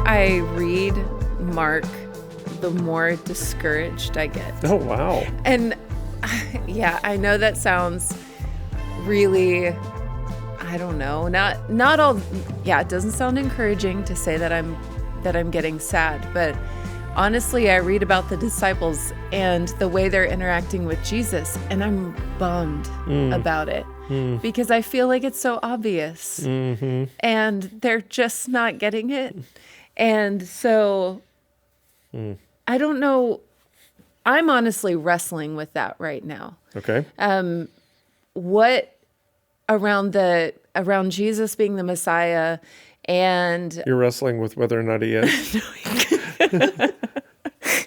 I read Mark, the more discouraged I get. Oh, wow. And yeah, I know that sounds really, I don't know, not all, yeah, it doesn't sound encouraging to say that I'm getting sad, but honestly, I read about the disciples and the way they're interacting with Jesus, and I'm bummed about it because I feel like it's so obvious and they're just not getting it. And so I don't know. I'm honestly wrestling with that right now. Okay. What around Jesus being the Messiah, and You're wrestling with whether or not he is.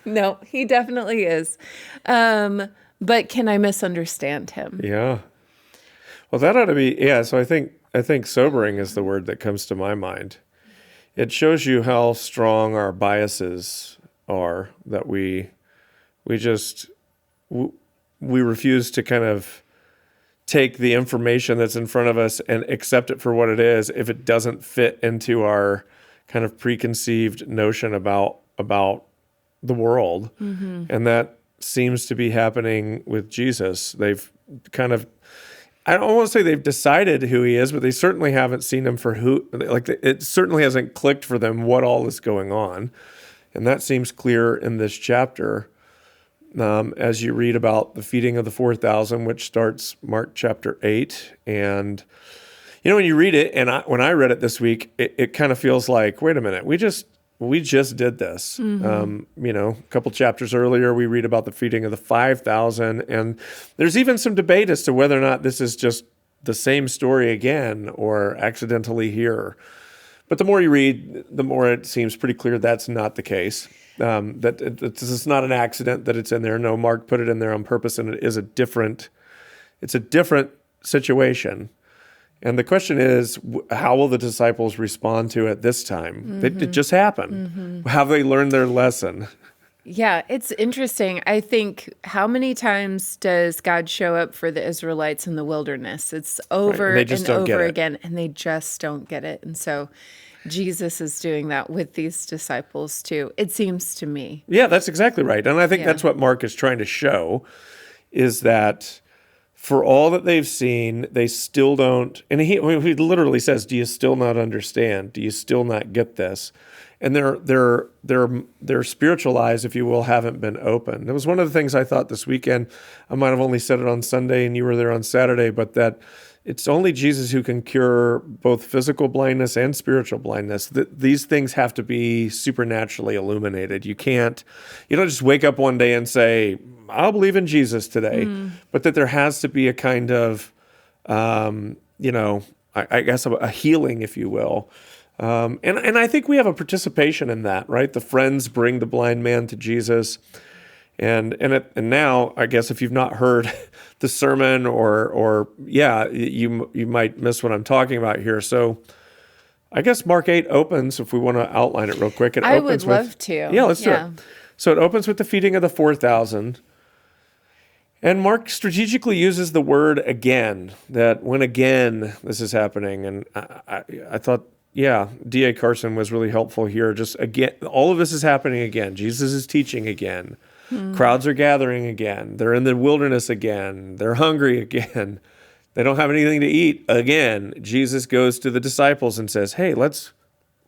no, he definitely is. But can I misunderstand him? Yeah. Well, that ought to be, yeah. So I think sobering is the word that comes to my mind. It shows you how strong our biases are, that we refuse to kind of take the information that's in front of us and accept it for what it is if it doesn't fit into our kind of preconceived notion about the world. And that seems to be happening with Jesus. They've kind of, I don't want to say they've decided who he is, but they certainly haven't seen him for who, like it certainly hasn't clicked for them what all is going on. And that seems clear in this chapter. As you read about the feeding of the 4,000, which starts Mark chapter 8. And, you know, when you read it, and when I read it this week, it kind of feels like, wait a minute, we just did this. You know, a couple chapters earlier, we read about the feeding of the 5,000. And there's even some debate as to whether or not this is just the same story again or accidentally here. But the more you read, the more it seems pretty clear that's not the case. That this is not an accident that it's in there. No, Mark put it in there on purpose, and it's a different situation. And the question is, how will the disciples respond to it this time? It just happened. Have they learned their lesson? Yeah, it's interesting. I think, how many times does God show up for the Israelites in the wilderness? It's over Right. And over again, and they just don't get it. And so Jesus is doing that with these disciples too, it seems to me. Yeah, that's exactly right. And I think that's what Mark is trying to show, is that for all that they've seen, they still don't, and he literally says, do you still not understand? Do you still not get this? And their spiritual eyes, if you will, haven't been opened. It was one of the things I thought this weekend. I might have only said it on Sunday and you were there on Saturday, but that it's only Jesus who can cure both physical blindness and spiritual blindness. These things have to be supernaturally illuminated. You don't just wake up one day and say, I'll believe in Jesus today, but that there has to be a kind of, I guess a healing, if you will. And I think we have a participation in that, right? The friends bring the blind man to Jesus. And now, I guess if you've not heard the sermon you might miss what I'm talking about here. So I guess Mark 8 opens, if we want to outline it real quick. I would love to. Yeah, let's do it. So it opens with the feeding of the 4,000. And Mark strategically uses the word again, that when again this is happening. And I thought, D.A. Carson was really helpful here. Just again, all of this is happening again. Jesus is teaching again. Crowds are gathering again. They're in the wilderness again. They're hungry again. They don't have anything to eat again. Jesus goes to the disciples and says, hey,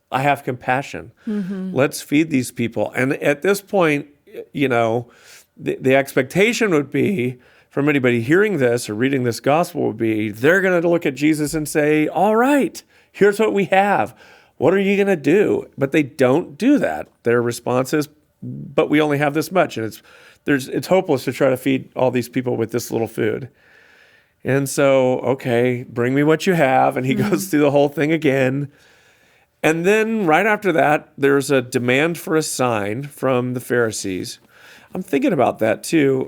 I have compassion. Let's feed these people. And at this point, the expectation would be from anybody hearing this or reading this gospel would be, they're going to look at Jesus and say, all right, here's what we have. What are you going to do? But they don't do that. Their response is, but we only have this much. And it's hopeless to try to feed all these people with this little food. And so, okay, bring me what you have. And he goes through the whole thing again. And then right after that, there's a demand for a sign from the Pharisees. I'm thinking about that too.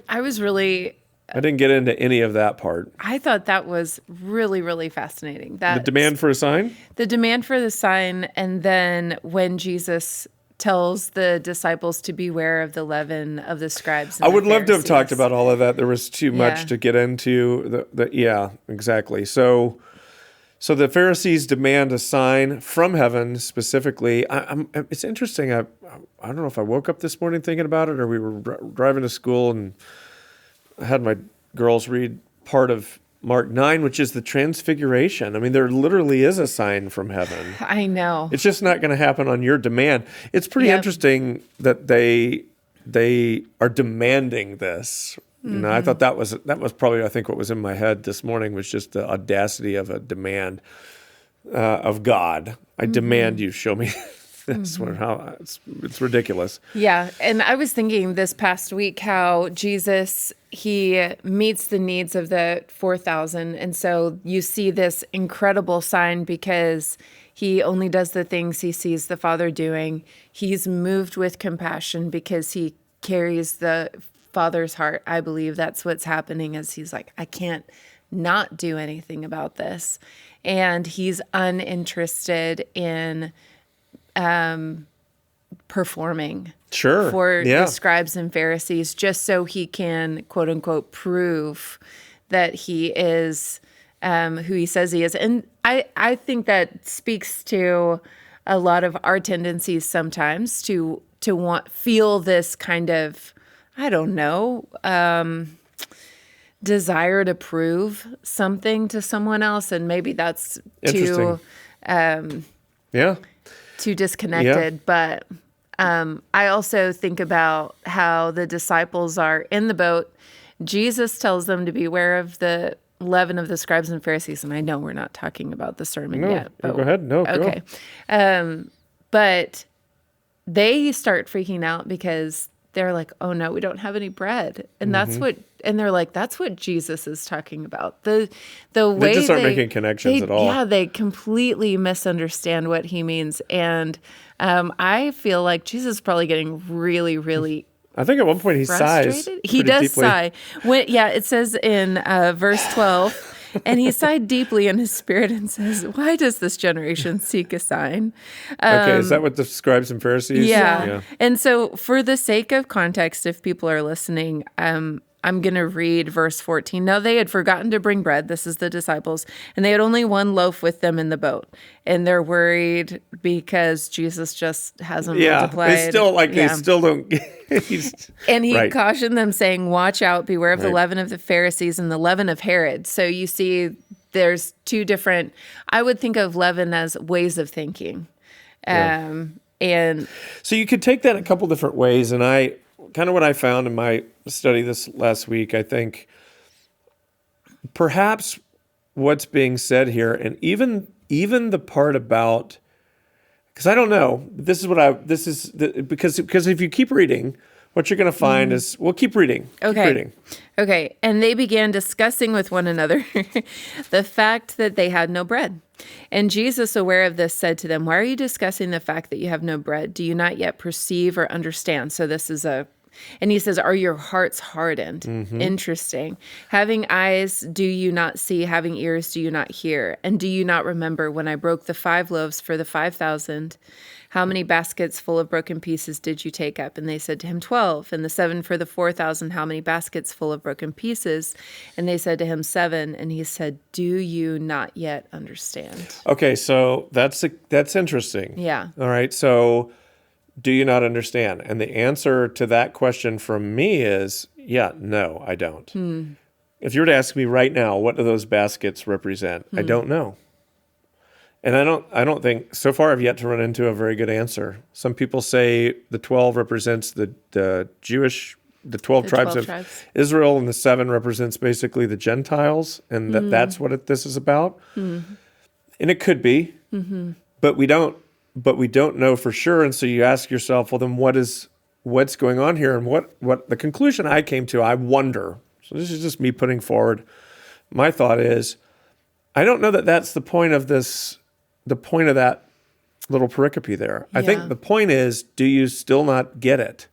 I was really... I didn't get into any of that part. I thought that was really, really fascinating. The demand for a sign? The demand for the sign, and then when Jesus tells the disciples to beware of the leaven of the scribes and I would the love to have Pharisees. talked about all of that. There was too much to get into. Yeah, exactly. So So the Pharisees demand a sign from heaven specifically. It's interesting. I don't know if I woke up this morning thinking about it or we were driving to school and I had my girls read part of Mark 9, which is the transfiguration. I mean, there literally is a sign from heaven. I know. It's just not going to happen on your demand. It's pretty interesting that they are demanding this. You know, I thought that was probably, I think, what was in my head this morning was just the audacity of a demand of God. I demand you show me this one. How it's ridiculous. Yeah, and I was thinking this past week how Jesus, he meets the needs of the 4,000, and so you see this incredible sign because he only does the things he sees the Father doing. He's moved with compassion because he carries the Father's heart. I believe that's what's happening as he's like, I can't not do anything about this. And he's uninterested in performing for the scribes and Pharisees just so he can, quote unquote, prove that he is who he says he is. And I think that speaks to a lot of our tendencies sometimes to feel this kind of, I don't know, desire to prove something to someone else, and maybe that's too disconnected. But I also think about how the disciples are in the boat. Jesus tells them to beware of the leaven of the scribes and Pharisees, and I know we're not talking about the sermon yet. But, go ahead. No, okay. But they start freaking out because they're like, oh no, we don't have any bread. And they're like, that's what Jesus is talking about. The way they just aren't making connections at all. Yeah, they completely misunderstand what he means. And I feel like Jesus is probably getting really, really I think at one point he frustrated. sighs. He does deeply. sigh. It says in verse 12, and he sighed deeply in his spirit and says, why does this generation seek a sign? Okay, is that what the scribes and Pharisees? Yeah. And so for the sake of context, if people are listening, I'm going to read verse 14. Now they had forgotten to bring bread. This is the disciples. And they had only one loaf with them in the boat. And they're worried because Jesus just hasn't multiplied. They still don't. And he cautioned them saying, watch out, beware of the leaven of the Pharisees and the leaven of Herod. So you see there's two different, I would think of leaven as ways of thinking. And so you could take that a couple different ways. And kind of what I found in my study this last week, I think perhaps what's being said here, and even the part about, because I don't know, because if you keep reading, what you're going to find is, well, keep reading. Okay. And they began discussing with one another the fact that they had no bread. And Jesus, aware of this, said to them, why are you discussing the fact that you have no bread? Do you not yet perceive or understand? So this is and he says, are your hearts hardened? Interesting. Having eyes, do you not see? Having ears, do you not hear? And do you not remember when I broke the 5 loaves for the 5,000? How many baskets full of broken pieces did you take up? And they said to him, 12. And the 7 for the 4,000, how many baskets full of broken pieces? And they said to him, 7. And he said, do you not yet understand? Okay, so that's interesting. Yeah. All right, so do you not understand? And the answer to that question from me is, no, I don't. If you were to ask me right now, what do those baskets represent? I don't know. And I don't think, so far I've yet to run into a very good answer. Some people say the 12 represents the 12 tribes of Israel, and the 7 represents basically the Gentiles, and that's what this is about. And it could be, but we don't know for sure. And so you ask yourself, well, then what's going on here? And what the conclusion I came to, I wonder. So this is just me putting forward. My thought is, I don't know that that's the point of this, the point of that little pericope there. I think the point is, do you still not get it?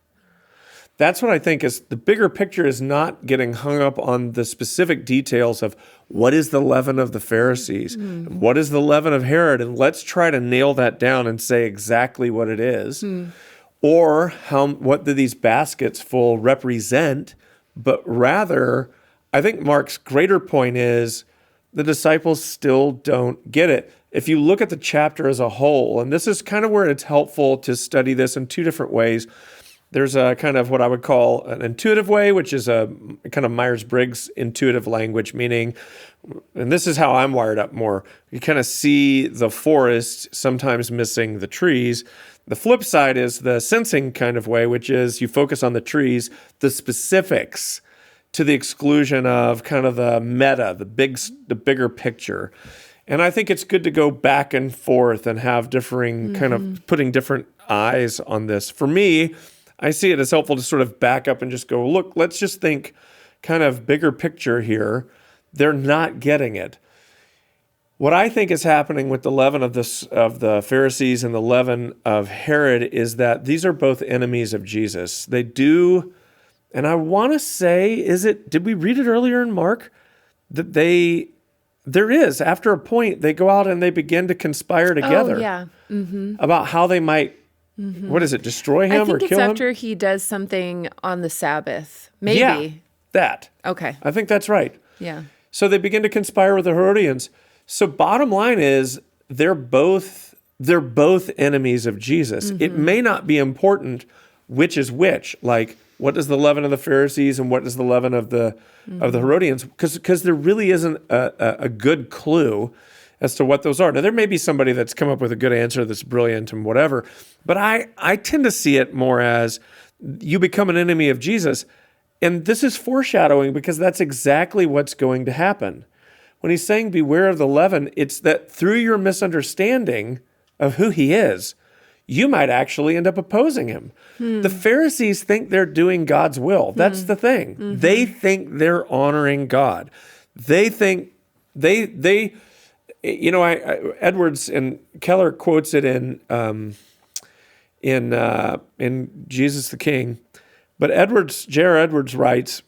That's what I think is the bigger picture, is not getting hung up on the specific details of what is the leaven of the Pharisees, and what is the leaven of Herod, and let's try to nail that down and say exactly what it is, or what do these baskets full represent, but rather, I think Mark's greater point is the disciples still don't get it. If you look at the chapter as a whole, and this is kind of where it's helpful to study this in two different ways. There's a kind of what I would call an intuitive way, which is a kind of Myers-Briggs intuitive language, meaning, and this is how I'm wired up more, you kind of see the forest sometimes missing the trees. The flip side is the sensing kind of way, which is you focus on the trees, the specifics, to the exclusion of kind of the meta, the bigger picture. And I think it's good to go back and forth and have differing kind of putting different eyes on this. For me, I see it as helpful to sort of back up and just go, look, let's just think kind of bigger picture here. They're not getting it. What I think is happening with the leaven of the Pharisees and the leaven of Herod is that these are both enemies of Jesus. They do, and I want to say, did we read it earlier in Mark? That there is, after a point, they go out and they begin to conspire together about how they might, what is it, destroy him or kill him? I think it's after he does something on the Sabbath. Maybe. Yeah, that. Okay. I think that's right. Yeah. So they begin to conspire with the Herodians. So bottom line is they're both enemies of Jesus. It may not be important which is which, like what is the leaven of the Pharisees and what is the leaven of the Herodians, because there really isn't a good clue as to what those are. Now there may be somebody that's come up with a good answer that's brilliant and whatever, but I tend to see it more as you become an enemy of Jesus, and this is foreshadowing because that's exactly what's going to happen. When he's saying beware of the leaven, it's that through your misunderstanding of who he is, you might actually end up opposing him. The Pharisees think they're doing God's will. That's the thing. They think they're honoring God. They think Edwards and Keller quotes it in Jesus the King, but J.R. Edwards writes,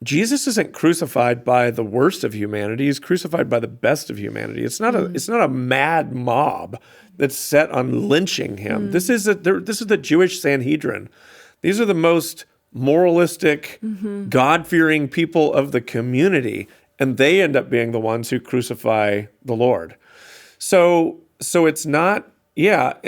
Jesus isn't crucified by the worst of humanity. He's crucified by the best of humanity. It's not a mad mob that's set on lynching him. This is the Jewish Sanhedrin. These are the most moralistic, God-fearing people of the community, and they end up being the ones who crucify the Lord. So it's not,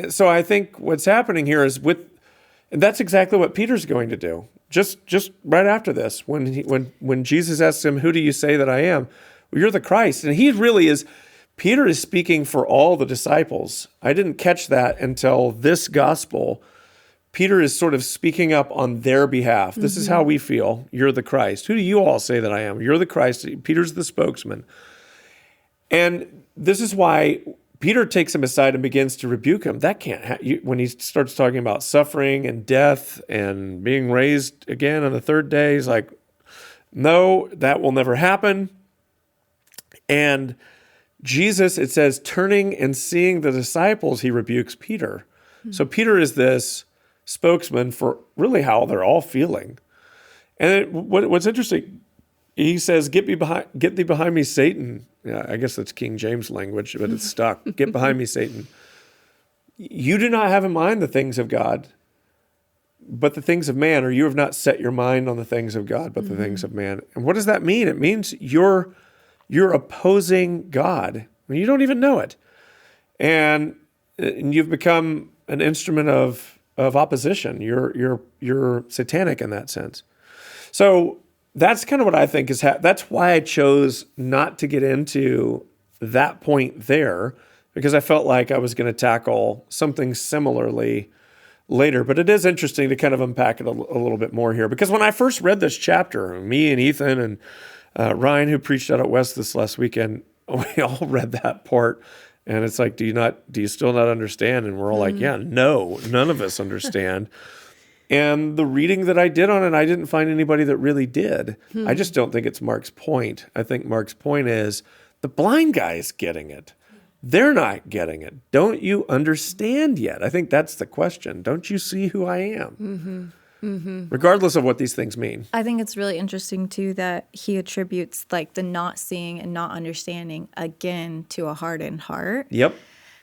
So I think what's happening here is and that's exactly what Peter's going to do. Just right after this, when Jesus asks him, "Who do you say that I am?" Well, you're the Christ, and he really is. Peter is speaking for all the disciples. I didn't catch that until this gospel. Peter is sort of speaking up on their behalf. This is how we feel. You're the Christ. Who do you all say that I am? You're the Christ. Peter's the spokesman, and this is why Peter takes him aside and begins to rebuke him. That can't when he starts talking about suffering and death and being raised again on the third day, he's like, no, that will never happen. And Jesus, it says, turning and seeing the disciples, he rebukes Peter. So Peter is this spokesman for really how they're all feeling. And what's interesting, he says, get thee behind me, Satan. Yeah, I guess that's King James language, but it's stuck. Get behind me, Satan. You do not have in mind the things of God, but the things of man, or you have not set your mind on the things of God, but the things of man. And what does that mean? It means you're opposing God. I mean, you don't even know it. And you've become an instrument of opposition. You're satanic in that sense. So that's kind of what I think is that's why I chose not to get into that point there, because I felt like I was going to tackle something similarly later. But it is interesting to kind of unpack it a little bit more here, because when I first read this chapter, me and Ethan and Ryan, who preached out at West this last weekend, we all read that part, and it's like, do you still not understand? And we're all like, yeah, no, none of us understand. And the reading that I did on it, I didn't find anybody that really did. I just don't think it's Mark's point. I think Mark's point is the blind guy's getting it. They're not getting it. Don't you understand yet? I think that's the question. Don't you see who I am? Regardless of what these things mean. I think it's really interesting, too, that he attributes like the not seeing and not understanding again to a hardened heart. Yep.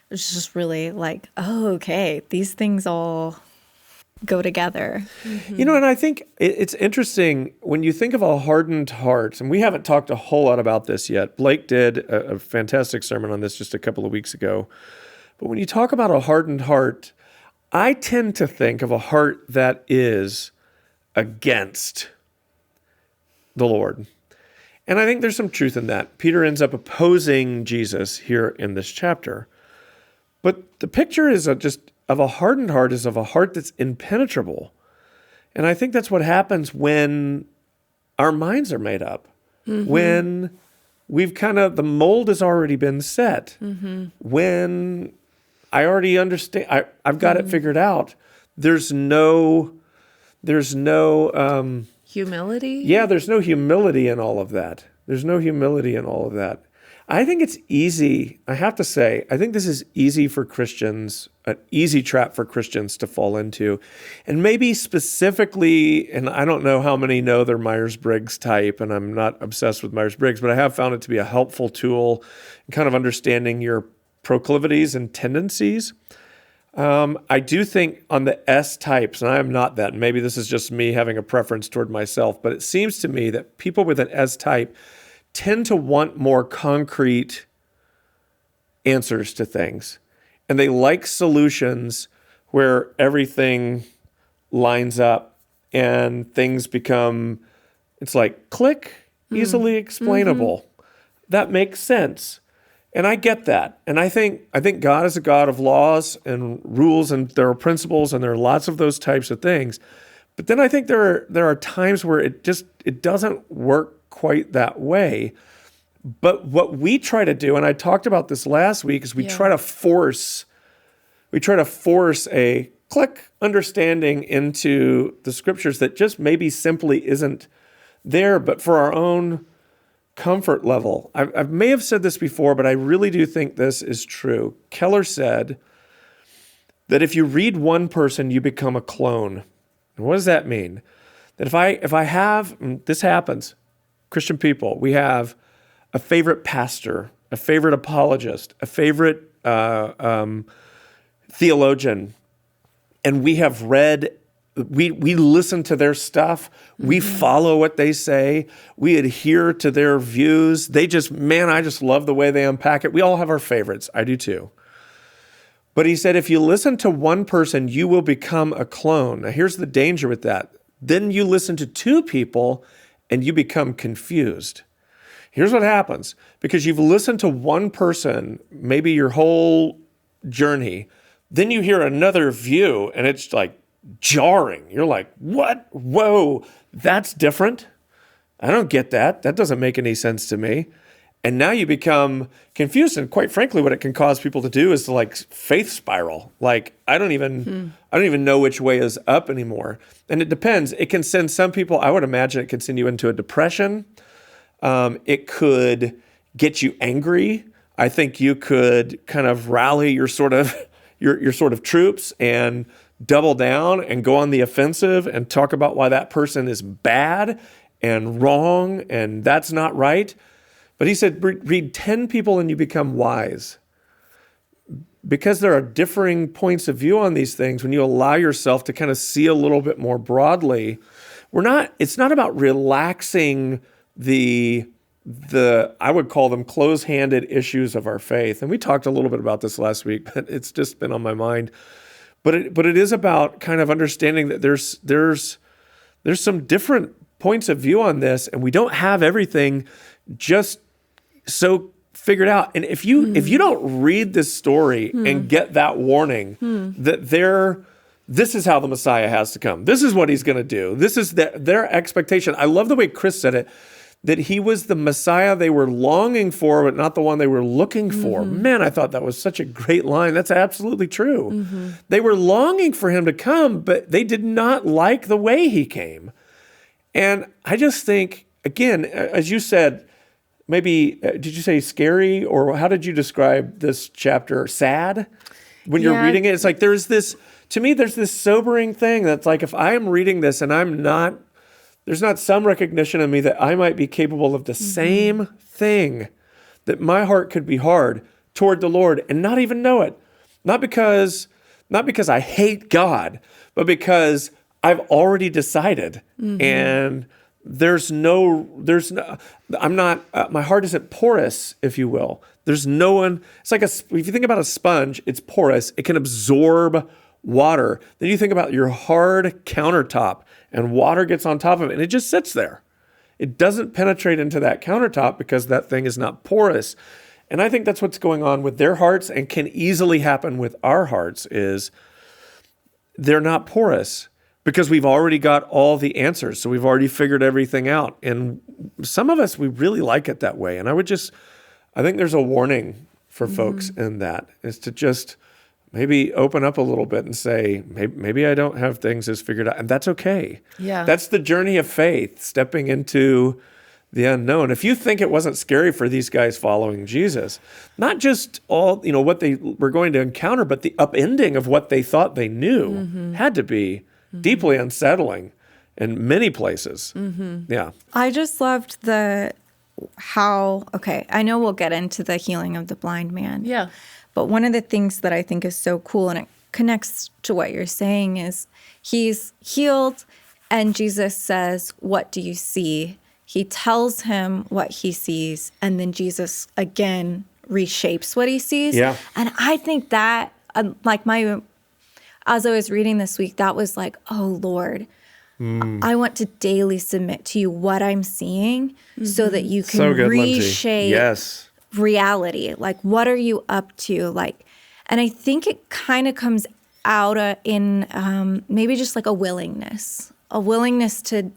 It's just really like, oh, okay, these things all go together. And I think it's interesting when you think of a hardened heart, and we haven't talked a whole lot about this yet. Blake did a fantastic sermon on this just a couple of weeks ago. But when you talk about a hardened heart, I tend to think of a heart that is against the Lord. And I think there's some truth in that. Peter ends up opposing Jesus here in this chapter. But the picture is of a hardened heart is of a heart that's impenetrable. And I think that's what happens when our minds are made up. When we've the mold has already been set. When I already understand, I've got it figured out. There's no Humility? Yeah, there's no humility in all of that. I think it's easy. I have to say, I think this is easy for Christians, an easy trap for Christians to fall into. And maybe specifically, and I don't know how many know their Myers-Briggs type, and I'm not obsessed with Myers-Briggs, but I have found it to be a helpful tool in kind of understanding your proclivities and tendencies. I do think on the S types, and I am not that, maybe this is just me having a preference toward myself, but it seems to me that people with an S type tend to want more concrete answers to things. And they like solutions where everything lines up and things become, it's like click, easily explainable. That makes sense. And I get that. And I think God is a God of laws and rules, and there are principles, and there are lots of those types of things. But then I think there are times where it doesn't work quite that way. But what we try to do, and I talked about this last week, is we try to force a click understanding into the scriptures that just maybe simply isn't there, but for our own comfort level. I may have said this before, but I really do think this is true. Keller said that if you read one person, you become a clone. And what does that mean? That if I have, and this happens, Christian people, we have a favorite pastor, a favorite apologist, a favorite theologian, and we have read, we listen to their stuff, we follow what they say, we adhere to their views. I just love the way they unpack it. We all have our favorites. I do too. But he said, if you listen to one person, you will become a clone. Now, here's the danger with that. Then you listen to two people and you become confused. Here's what happens. Because you've listened to one person, maybe your whole journey, then you hear another view and it's like jarring. You're like, what? Whoa, that's different. I don't get that. That doesn't make any sense to me. And now you become confused. And quite frankly, what it can cause people to do is to like faith spiral. Like, I don't even know which way is up anymore. And it depends. It can send some people, I would imagine it could send you into a depression. It could get you angry. I think you could kind of rally your sort of troops and double down and go on the offensive and talk about why that person is bad and wrong and that's not right. But he said, read 10 people and you become wise. Because there are differing points of view on these things, when you allow yourself to kind of see a little bit more broadly, it's not about relaxing the I would call them close-handed issues of our faith. And we talked a little bit about this last week, but it's just been on my mind. But it is about kind of understanding that there's some different points of view on this, and we don't have everything just so figured out. And if you don't read this story and get that warning that this is how the Messiah has to come. This is what he's going to do. This is their expectation. I love the way Chris said it, that he was the Messiah they were longing for, but not the one they were looking for. Man, I thought that was such a great line. That's absolutely true. They were longing for him to come, but they did not like the way he came. And I just think, again, as you said, maybe, did you say scary, or how did you describe this chapter? Sad? When you're reading it, it's like there's this sobering thing that's like, if I am reading this and there's not some recognition of me that I might be capable of the same thing, that my heart could be hard toward the Lord and not even know it. Not because not because I hate God, but because I've already decided. And I'm not, my heart isn't porous, if you will. There's no one, it's like if you think about a sponge, it's porous. It can absorb water. Then you think about your hard countertop and water gets on top of it and it just sits there. It doesn't penetrate into that countertop because that thing is not porous. And I think that's what's going on with their hearts and can easily happen with our hearts is they're not porous because we've already got all the answers. So we've already figured everything out. And some of us, we really like it that way. And I think there's a warning for folks in that is to just maybe open up a little bit and say, maybe I don't have things as figured out. And that's okay. Yeah. That's the journey of faith, stepping into the unknown. If you think it wasn't scary for these guys following Jesus, not just all, what they were going to encounter, but the upending of what they thought they knew had to be deeply unsettling in many places. Yeah. I just loved I know we'll get into the healing of the blind man. Yeah. But one of the things that I think is so cool, and it connects to what you're saying, is he's healed and Jesus says, "What do you see?" He tells him what he sees, and then Jesus again reshapes what he sees. Yeah. And I think that, as I was reading this week, that was like, oh, Lord, I want to daily submit to you what I'm seeing so that you can So good, Lindsay. reshape Yes. reality. Like, what are you up to? And I think it kind of comes out in maybe just like a willingness to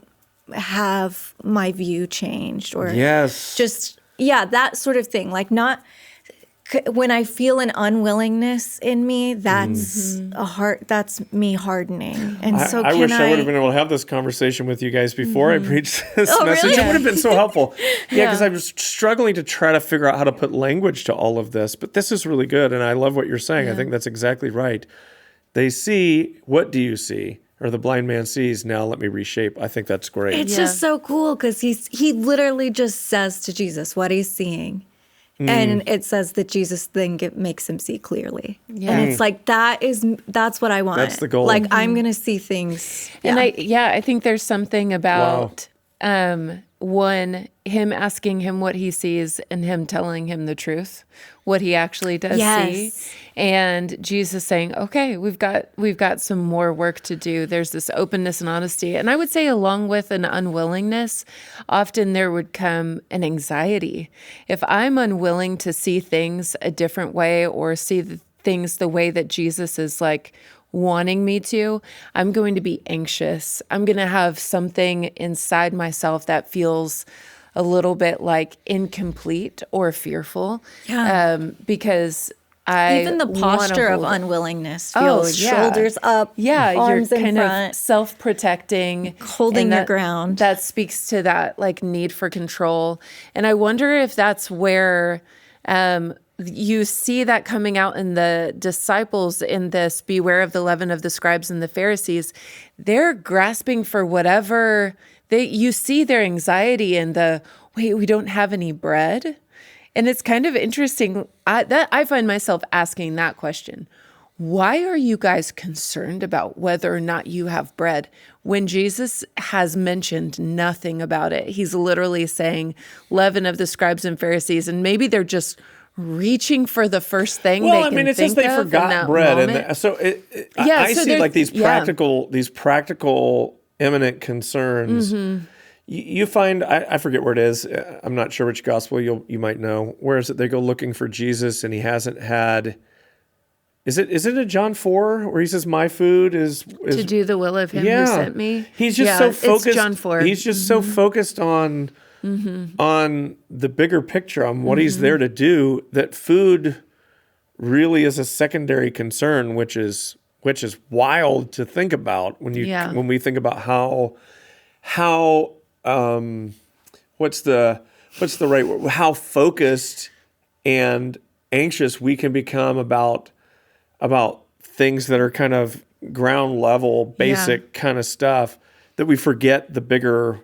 have my view changed or Yes. just, that sort of thing. Like when I feel an unwillingness in me, that's that's me hardening. And so I wish I would have been able to have this conversation with you guys before I preached this message. really? It would have been so helpful. Yeah, because I was struggling to try to figure out how to put language to all of this. But this is really good, and I love what you're saying. I think that's exactly right. They see, what do you see? Or the blind man sees, now let me reshape. I think that's great. It's just so cool because he literally just says to Jesus what he's seeing. And it says that Jesus then makes him see clearly. Yeah. And it's like, that's what I want. That's the goal. Like, I'm going to see things. And I think there's something about one, him asking him what he sees and him telling him the truth, what he actually does see. And Jesus saying, okay, we've got some more work to do. There's this openness and honesty. And I would say along with an unwillingness, often there would come an anxiety. If I'm unwilling to see things a different way or see things the way that Jesus is like wanting me to, I'm going to be anxious. I'm going to have something inside myself that feels a little bit like incomplete or fearful. Because even the posture of unwillingness feels shoulders up, arms you're in kind front, of self-protecting, holding your ground. That speaks to that like need for control. And I wonder if that's where you see that coming out in the disciples in this beware of the leaven of the scribes and the Pharisees. They're grasping for whatever you see their anxiety in we don't have any bread. And it's kind of interesting that I find myself asking that question. Why are you guys concerned about whether or not you have bread when Jesus has mentioned nothing about it? He's literally saying leaven of the scribes and Pharisees, and maybe they're just reaching for the first thing they can think of. Well, it says they forgot bread. I see like these practical imminent concerns. You find, I forget where it is. I'm not sure which gospel you might know. Where is it? They go looking for Jesus and he hasn't had. Is it a John 4 where he says, my food is to do the will of him who sent me? He's just so focused. It's John 4. He's just so focused on the bigger picture, on what he's there to do, that food really is a secondary concern, which is wild to think about when we think about how what's the right word? How focused and anxious we can become about things that are kind of ground level, basic kind of stuff, that we forget the bigger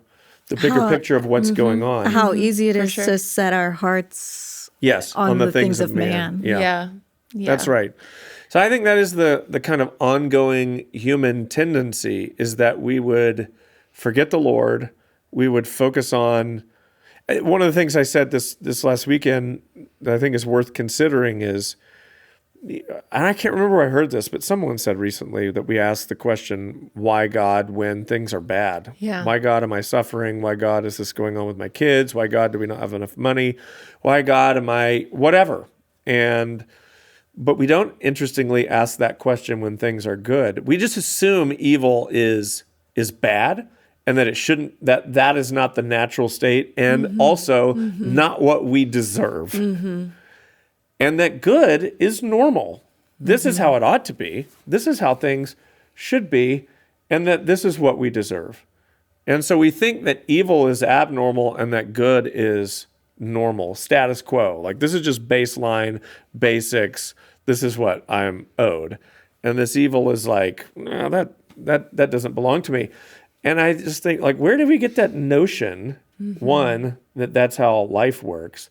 picture of what's going on. How easy it is to set our hearts on the things of man. man. Yeah. That's right. So I think that is the kind of ongoing human tendency, is that we would forget the Lord. We would focus on, one of the things I said this last weekend that I think is worth considering is, and I can't remember where I heard this, but someone said recently that we ask the question, why God, when things are bad? Yeah. Why God am I suffering? Why God is this going on with my kids? Why God do we not have enough money? Why God am I whatever? But we don't, interestingly, ask that question when things are good. We just assume evil is bad, and that it shouldn't, that is not the natural state, and also not what we deserve. And that good is normal. This is how it ought to be. This is how things should be, and that this is what we deserve. And so we think that evil is abnormal and that good is normal, status quo. Like, this is just baseline, basics. This is what I'm owed. And this evil is like, no, that doesn't belong to me. And I just think, like, where did we get that notion, one, that that's how life works?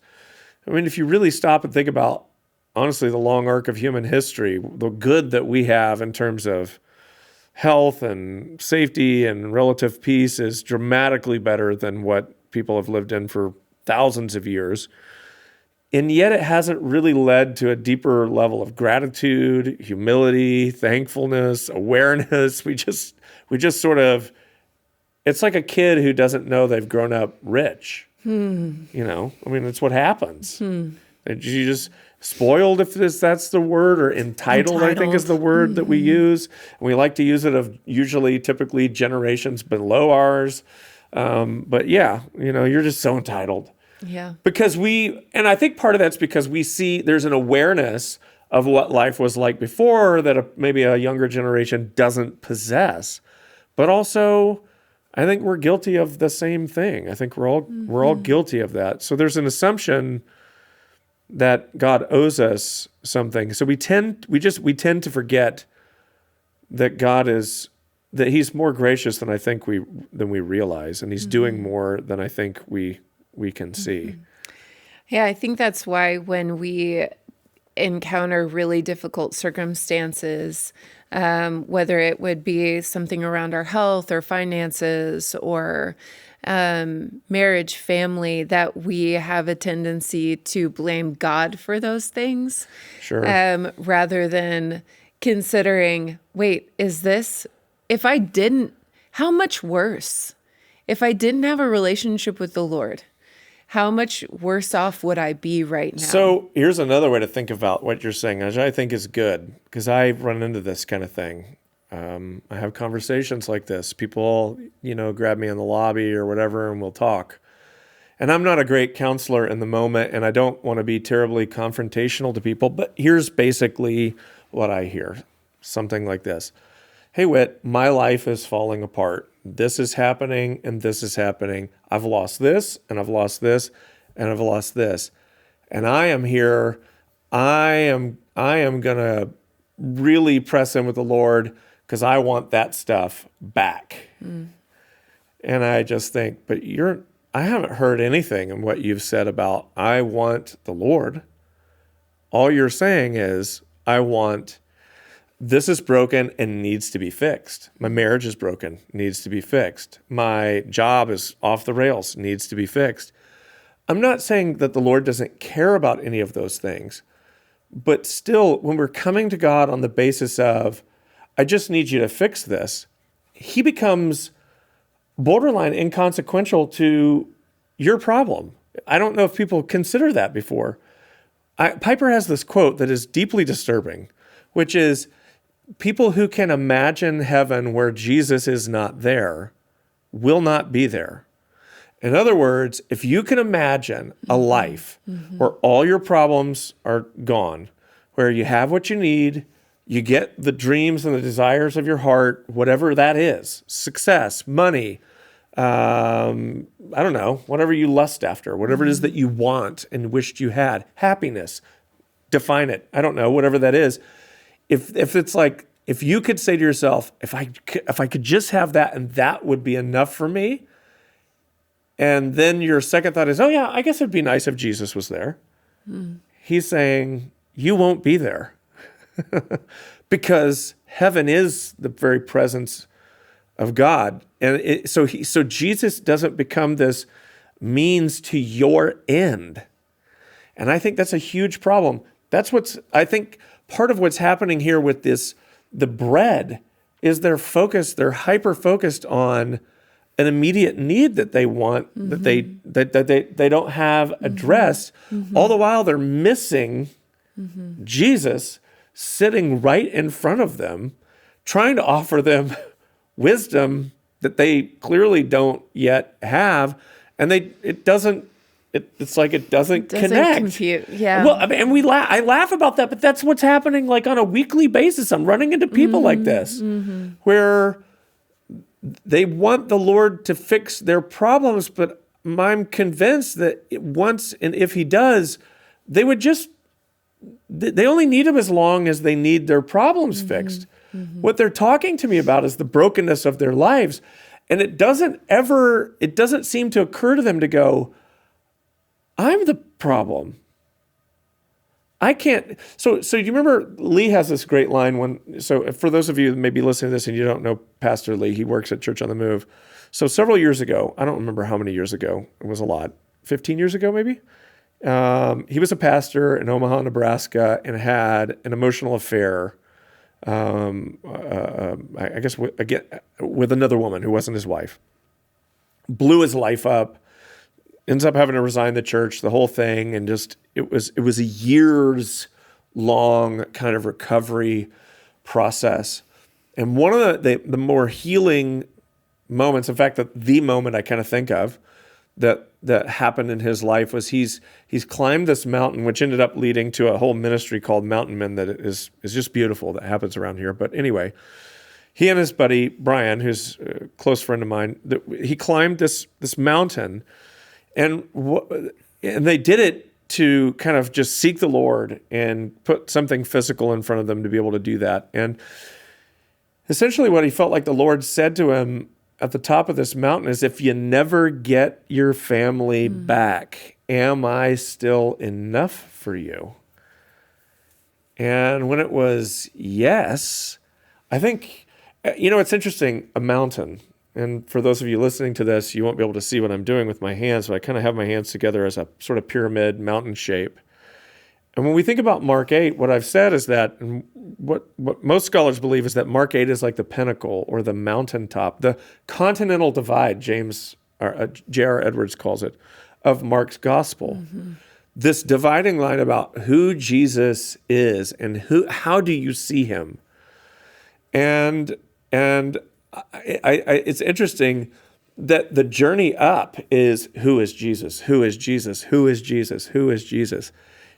I mean, if you really stop and think about, honestly, the long arc of human history, the good that we have in terms of health and safety and relative peace is dramatically better than what people have lived in for thousands of years. And yet it hasn't really led to a deeper level of gratitude, humility, thankfulness, awareness. We just sort of, it's like a kid who doesn't know they've grown up rich. You know, I mean, it's what happens. You just spoiled, if that's the word, or entitled, I think is the word that we use. And we like to use it of typically generations below ours. But yeah, you know, you're just so entitled. Yeah. Because and I think part of that's because we see there's an awareness of what life was like before that maybe a younger generation doesn't possess. But also, I think we're guilty of the same thing. I think we're all guilty of that. So there's an assumption that God owes us something. So we tend to forget that that He's more gracious than I think we realize, and He's doing more than I think we can see. Yeah, I think that's why when we encounter really difficult circumstances, whether it would be something around our health or finances or marriage, family, that we have a tendency to blame God for those things. Sure. Rather than considering, wait, how much worse? If I didn't have a relationship with the Lord, how much worse off would I be right now? So here's another way to think about what you're saying, which I think is good, because I've run into this kind of thing. I have conversations like this. People, grab me in the lobby or whatever, and we'll talk. And I'm not a great counselor in the moment, and I don't want to be terribly confrontational to people, but here's basically what I hear. Something like this. Hey, Whit, my life is falling apart. This is happening and this is happening. I've lost this and I've lost this and I've lost this. And I am here. I am going to really press in with the Lord because I want that stuff back. And I just think, but I haven't heard anything in what you've said about I want the Lord. All you're saying is this is broken and needs to be fixed. My marriage is broken, needs to be fixed. My job is off the rails, needs to be fixed. I'm not saying that the Lord doesn't care about any of those things, but still, when we're coming to God on the basis of, I just need you to fix this, He becomes borderline inconsequential to your problem. I don't know if people consider that before. Piper has this quote that is deeply disturbing, which is, people who can imagine heaven where Jesus is not there will not be there. In other words, if you can imagine a life where all your problems are gone, where you have what you need, you get the dreams and the desires of your heart, whatever that is, success, money, I don't know, whatever you lust after, whatever it is that you want and wished you had, happiness, define it, I don't know, whatever that is. If it's like, if you could say to yourself, if I could just have that and that would be enough for me, and then your second thought is, oh yeah, I guess it'd be nice if Jesus was there. He's saying, you won't be there. because heaven is the very presence of God. And so Jesus doesn't become this means to your end. And I think that's a huge problem. I think part of what's happening here with the bread is they're hyper-focused on an immediate need that they want, that they don't have addressed. All the while they're missing Jesus sitting right in front of them, trying to offer them wisdom that they clearly don't yet have, and it doesn't connect. Compute. Yeah. Well, I mean, I laugh about that, but that's what's happening like on a weekly basis. I'm running into people like this, where they want the Lord to fix their problems, but I'm convinced that once and if He does, they only need Him as long as they need their problems fixed. What they're talking to me about is the brokenness of their lives. And it doesn't seem to occur to them to go, I'm the problem. I can't. So you remember Lee has this great line so for those of you that may be listening to this and you don't know Pastor Lee, he works at Church on the Move. So several years ago, I don't remember how many years ago, it was a lot, 15 years ago maybe? He was a pastor in Omaha, Nebraska, and had an emotional affair, I guess with another woman who wasn't his wife. Blew his life up, ends up having to resign the church, the whole thing, and just it was a years long kind of recovery process. And one of the more healing moments, in fact, the moment I kind of think of that happened in his life was he's climbed this mountain, which ended up leading to a whole ministry called Mountain Men that is just beautiful, that happens around here. But anyway, he and his buddy Brian, who's a close friend of mine, he climbed this mountain, and they did it to kind of just seek the Lord and put something physical in front of them to be able to do that. And essentially what he felt like the Lord said to him at the top of this mountain is, if you never get your family back, am I still enough for you? And when it was yes, I think, it's interesting, a mountain. And for those of you listening to this, you won't be able to see what I'm doing with my hands, but I kind of have my hands together as a sort of pyramid mountain shape. And when we think about Mark 8, what I've said is that, and what most scholars believe is that Mark 8 is like the pinnacle or the mountaintop, the continental divide, J.R. Edwards calls it, of Mark's gospel. This dividing line about who Jesus is and how do you see him. And it's interesting that the journey up is, who is Jesus? Who is Jesus? Who is Jesus? Who is Jesus?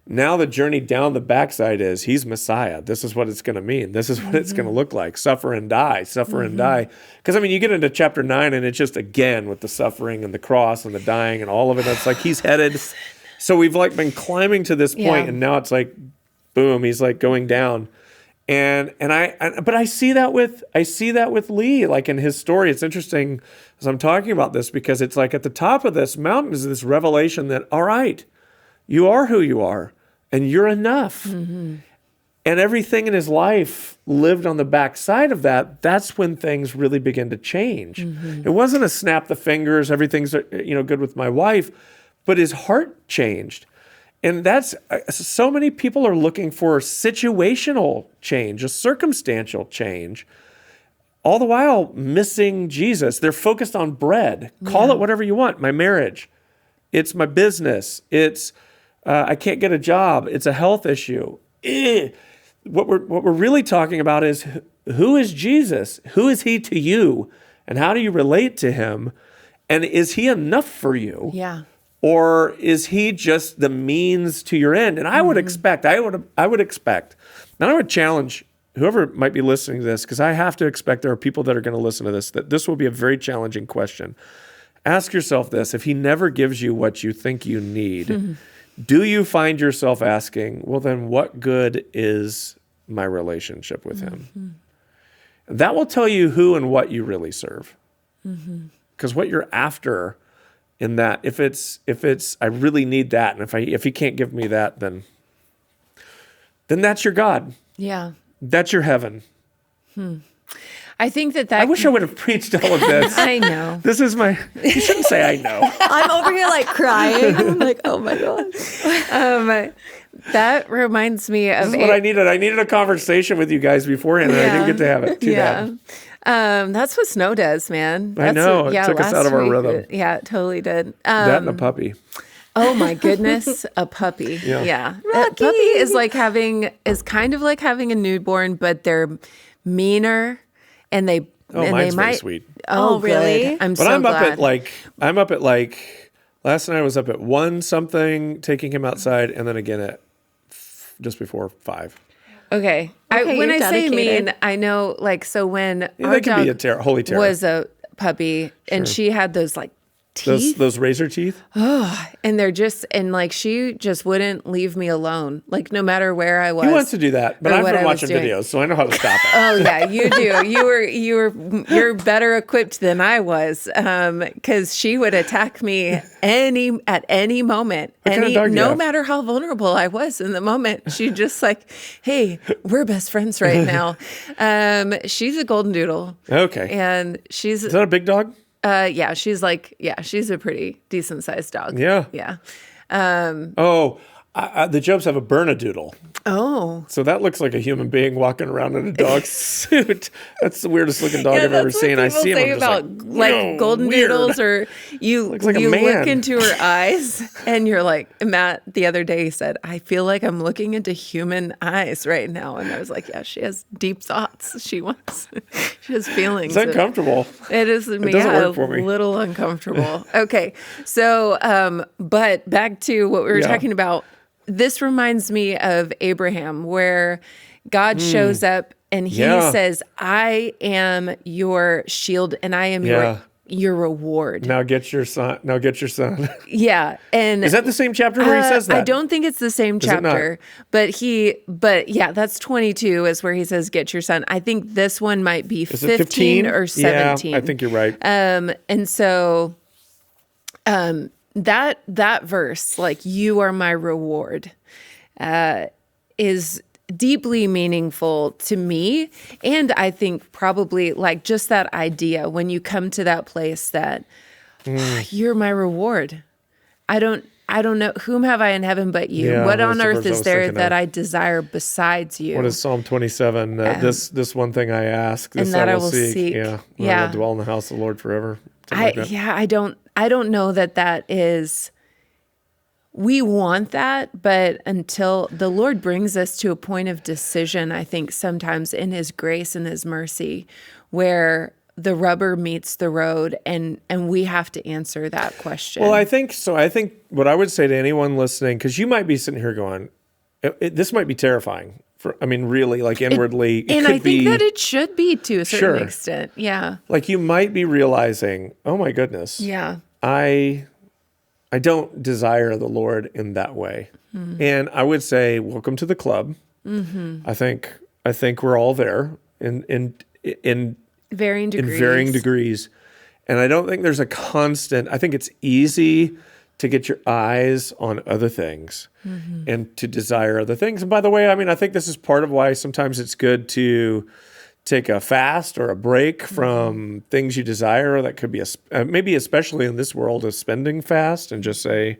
Now the journey down the backside is, he's Messiah. This is what it's going to mean. This is what it's going to look like. Suffer and die, suffer and die. Because, you get into chapter 9 and it's just, again, with the suffering and the cross and the dying and all of it. It's like he's headed. So we've been climbing to this point, and now it's like, boom, he's going down. But I see that with Lee, in his story. It's interesting as I'm talking about this, because it's like at the top of this mountain is this revelation that, all right, you are who you are, and you're enough. And everything in his life lived on the backside of that. That's when things really begin to change. It wasn't a snap the fingers, everything's good with my wife, but his heart changed. And that's, so many people are looking for situational change, a circumstantial change, all the while missing Jesus. They're focused on bread. Call it whatever you want. My marriage. It's my business. It's, I can't get a job. It's a health issue. What we're really talking about is, who is Jesus? Who is he to you? And how do you relate to him? And is he enough for you? Yeah. Or is he just the means to your end? And I would expect, and I would challenge whoever might be listening to this, because I have to expect there are people that are going to listen to this, that this will be a very challenging question. Ask yourself this: if he never gives you what you think you need, do you find yourself asking, well, then what good is my relationship with him? That will tell you who and what you really serve. Because what you're after in that, if it's I really need that, and if he can't give me that, then that's your God. Yeah. That's your heaven. I think that I wish I would have preached all of this. I know. This is my, you shouldn't say I know. I'm over here like crying. I'm like, oh my gosh. That reminds me of This is what I needed. I needed a conversation with you guys beforehand, and I didn't get to have it. Too bad. That's what snow does, man. I know. It took us out of our rhythm. Yeah, it totally did. That and a puppy. Oh my goodness, a puppy. Yeah. A puppy is kind of like having a newborn, but they're meaner and they Mine's very sweet. Oh, really? Good. I'm up at last night I was up at 1 something taking him outside, and then again at just before 5. Okay. When I say mean, I know so when our that can dog be a holy terror. was a puppy and she had those teeth. Those razor teeth? And they're she just wouldn't leave me alone. No matter where I was. He wants to do that, but I've been watching videos, so I know how to stop it. Oh yeah, you do. You're better equipped than I was, because she would attack me at any moment. What kind of dog do you have? Matter how vulnerable I was in the moment, she'd just hey, we're best friends right now. She's a golden doodle. Okay. And is that a big dog? Yeah, she's a pretty decent sized dog. Yeah. Yeah. The Jobs have a Bernedoodle. Oh. So that looks like a human being walking around in a dog suit. That's the weirdest looking dog I've ever seen. I see him I'm just golden weird. doodles, or you Looks like a you man. look into her eyes and you're Matt the other day said, I feel like I'm looking into human eyes right now. And I was like, yeah, she has deep thoughts. She has feelings. It's uncomfortable. It is doesn't work for me. A little uncomfortable. Okay. So, but back to what we were talking about. This reminds me of Abraham, where God shows up and he says, I am your shield and I am your reward. Now get your son. Yeah. And is that the same chapter where he says that? I don't think it's the same chapter, but that's 22 is where he says, get your son. I think this one might be 15 or 17. Yeah, I think you're right. And so, that verse, you are my reward, is deeply meaningful to me. And I think probably just that idea when you come to that place that you're my reward. I don't know, whom have I in heaven but you? Yeah, what on earth is there that of. I desire besides you? What is Psalm 27? This one thing I ask, this and that I will seek. Yeah. I will dwell in the house of the Lord forever. I don't know that is, we want that, but until the Lord brings us to a point of decision, I think sometimes in his grace and his mercy, where the rubber meets the road and we have to answer that question. Well, I think so. I think what I would say to anyone listening, because you might be sitting here going, this might be terrifying. Really, inwardly. And I think that it should be to a certain extent. Yeah. You might be realizing, oh my goodness. Yeah. I don't desire the Lord in that way. Mm-hmm. And I would say, welcome to the club. Mm-hmm. I think we're all there in varying degrees. And I don't think there's a constant. I think it's easy to get your eyes on other things and to desire other things. And by the way, I think this is part of why sometimes it's good to take a fast or a break from things you desire. That could be maybe especially in this world, a spending fast, and just say,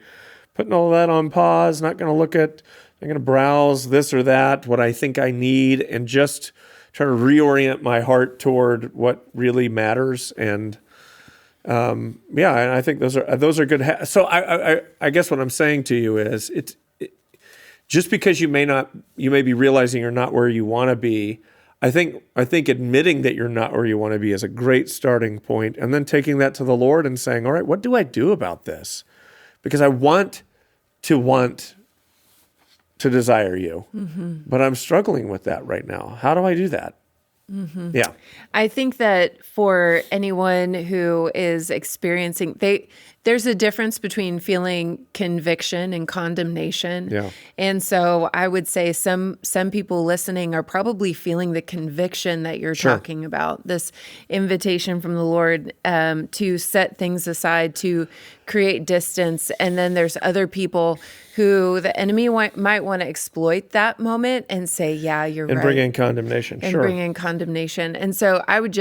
putting all that on pause, I'm going to browse this or that, what I think I need, and just try to reorient my heart toward what really matters. And and I think those are good. So I guess what I'm saying to you is just because you may be realizing you're not where you want to be. I think admitting that you're not where you want to be is a great starting point, and then taking that to the Lord and saying, all right, what do I do about this? Because I want to desire you, but I'm struggling with that right now. How do I do that? Mm-hmm. Yeah. I think that for anyone who is experiencing, there's a difference between feeling conviction and condemnation. Yeah. And so I would say some people listening are probably feeling the conviction that you're Sure. talking about, this invitation from the Lord to set things aside, to create distance. And then there's other people who the enemy might want to exploit that moment and say, yeah, you're right. And bring in condemnation. And Sure. bring in condemnation. And so I would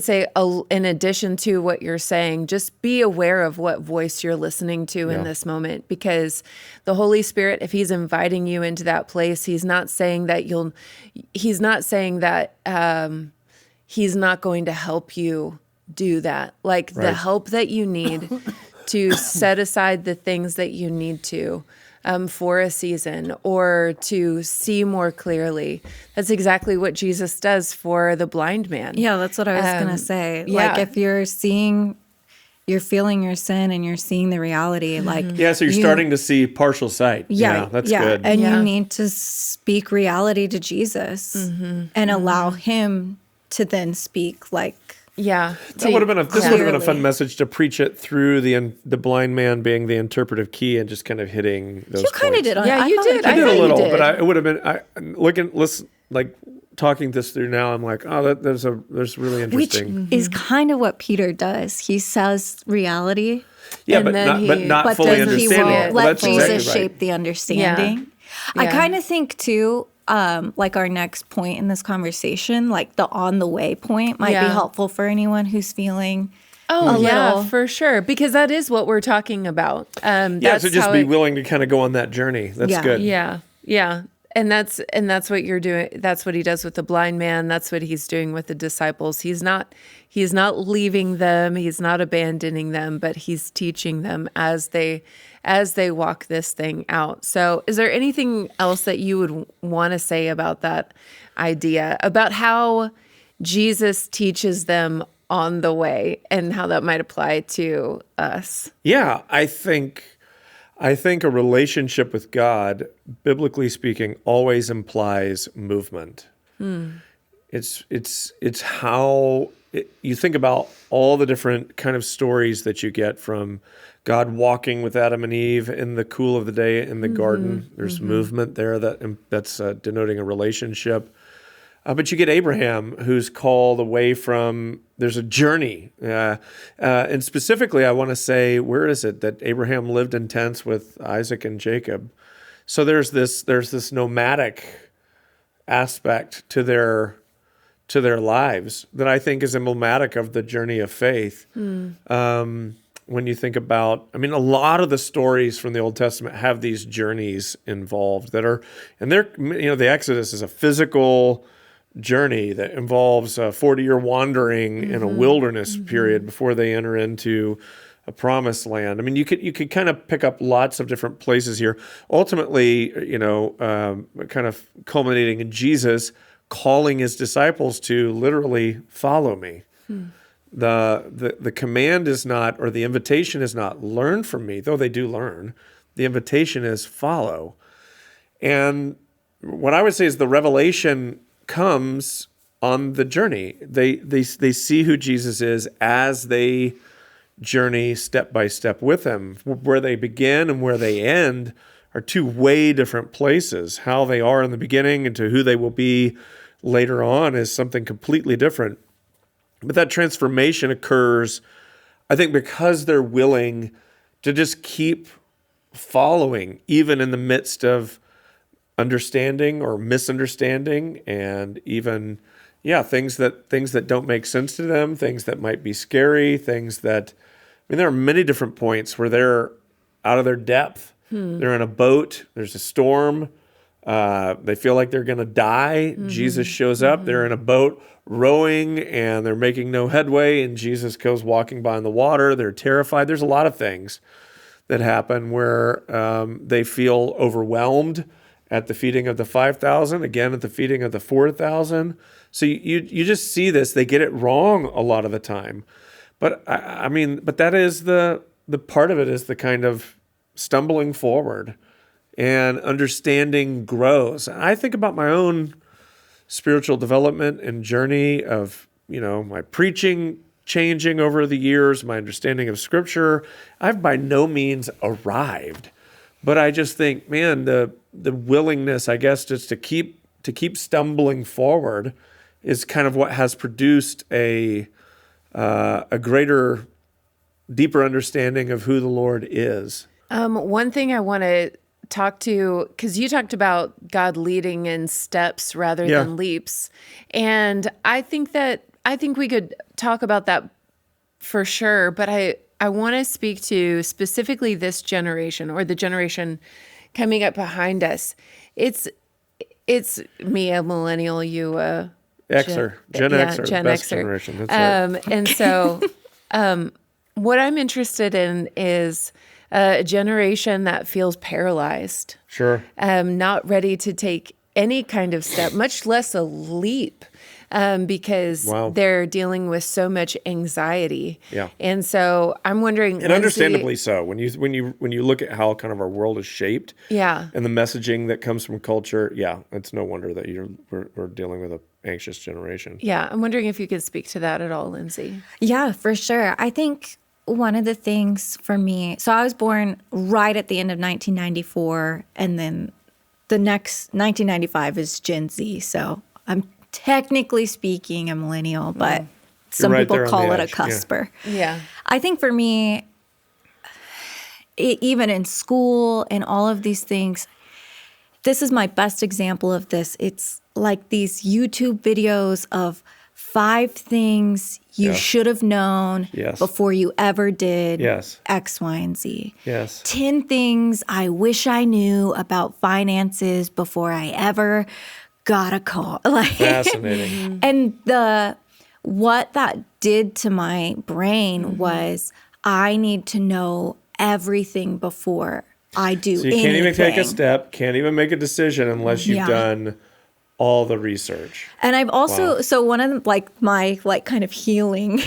say, in addition to what you're saying, just be aware of what voice you're listening to in this moment, because the Holy Spirit, if he's inviting you into that place, he's not saying that he's not going to help you do that. Like the help that you need to set aside the things that you need to for a season, or to see more clearly. That's exactly what Jesus does for the blind man. Yeah, that's what I was going to say. yeah. Like if you're feeling your sin and you're seeing the reality, like Yeah, so you're starting to see partial sight. Yeah, That's good. And Yeah. you need to speak reality to Jesus and allow him to then speak like Yeah. This would have been a Clearly. fun message to preach it through the blind man being the interpretive key and just kind of hitting those you kind of points. did. Yeah, you did. I did thought a you little, did. but it would have been. Listen, like talking this through now, I'm like, oh, there's really Which interesting. is kind of what Peter does. He says reality, Yeah, and but then not but fully then he understanding won't it. let Well, that's Jesus exactly right. shape the understanding. I Yeah. kind of think too, like our next point in this conversation, like the on the way point, might be Yeah. helpful for anyone who's feeling. Oh, a yeah, little- for sure. Because that is what we're talking about. Yeah, That's so just how be it- willing to kind of go on that journey. That's Yeah. good. Yeah, yeah. And that's what you're doing. That's what he does with the blind man. That's what he's doing with the disciples. He's not leaving them. He's not abandoning them, but he's teaching them as they walk this thing out. So is there anything else that you would want to say about that idea, about how Jesus teaches them on the way and how that might apply to us? Yeah, I think a relationship with God, biblically speaking, always implies movement. It's how you think about all the different kind of stories that you get from God walking with Adam and Eve in the cool of the day in the garden. There's movement there that's denoting a relationship. But you get Abraham, who's called away from, there's a journey. And specifically, I want to say, where is it that Abraham lived in tents with Isaac and Jacob? So there's this nomadic aspect to their lives that I think is emblematic of the journey of faith. When you think about, a lot of the stories from the Old Testament have these journeys involved that are, and the Exodus is a physical journey that involves a 40-year wandering in a wilderness period before they enter into a promised land. You could kind of pick up lots of different places here. Ultimately, kind of culminating in Jesus calling his disciples to literally follow me. The command is not, or the invitation is not, learn from me, though they do learn. The invitation is follow. And what I would say is the revelation comes on the journey. They see who Jesus is as they journey step by step with him. Where they begin and where they end are two way different places. How they are in the beginning and to who they will be later on is something completely different. But that transformation occurs, I think, because they're willing to just keep following, even in the midst of understanding or misunderstanding, and even things that don't make sense to them, things that might be scary, things that there are many different points where they're out of their depth. They're in a boat, there's a storm, they feel like they're going to die. Jesus shows up, they're in a boat rowing and they're making no headway, and Jesus goes walking by on the water. They're terrified. There's a lot of things that happen where they feel overwhelmed at the feeding of the 5,000, again at the feeding of the 4,000. So you just see this. They get it wrong a lot of the time. But but that is the part of it, is the kind of stumbling forward, and understanding grows. I think about my own spiritual development and journey of, my preaching changing over the years, my understanding of Scripture. I've by no means arrived, but I just think, man, the willingness, I guess, just to keep stumbling forward is kind of what has produced a greater, deeper understanding of who the Lord is. One thing I want to talk to, because you talked about God leading in steps rather than leaps. And I think we could talk about that for sure. But I want to speak to specifically this generation, or the generation coming up behind us. It's me, a millennial, you a Xer, Gen Xer, Gen best Xer. generation. That's right. And so what I'm interested in is a generation that feels paralyzed. Sure. Not ready to take any kind of step, much less a leap, because they're dealing with so much anxiety. Yeah. And so I'm wondering, and understandably so, when you look at how kind of our world is shaped, and the messaging that comes from culture, it's no wonder that we're dealing with an anxious generation. Yeah, I'm wondering if you could speak to that at all, Lindsay. Yeah, for sure. I think one of the things for me, so I was born right at the end of 1994, and then the next 1995 is Gen Z. So I'm technically speaking a millennial, but some people call it a cusper. Yeah. I think for me, even in school and all of these things, this is my best example of this. It's like these YouTube videos of 5 things you should have known before you ever did X, Y, and Z. 10 things I wish I knew about finances before I ever got a call. Fascinating. And what that did to my brain was, I need to know everything before I do anything. So you can't even take a step, can't even make a decision unless you've done all the research. And I've also, so one of my kind of healing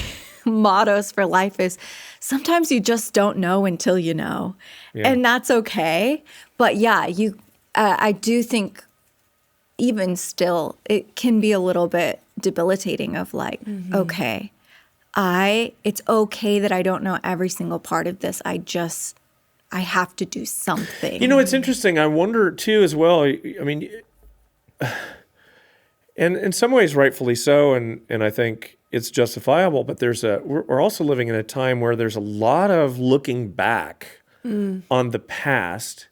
mottos for life is, sometimes you just don't know until you know. And that's okay. But I do think even still, it can be a little bit debilitating of okay, it's okay that I don't know every single part of this. I have to do something. It's interesting. I wonder too, as well. I mean, and in some ways, rightfully so, and I think it's justifiable. But we're also living in a time where there's a lot of looking back on the past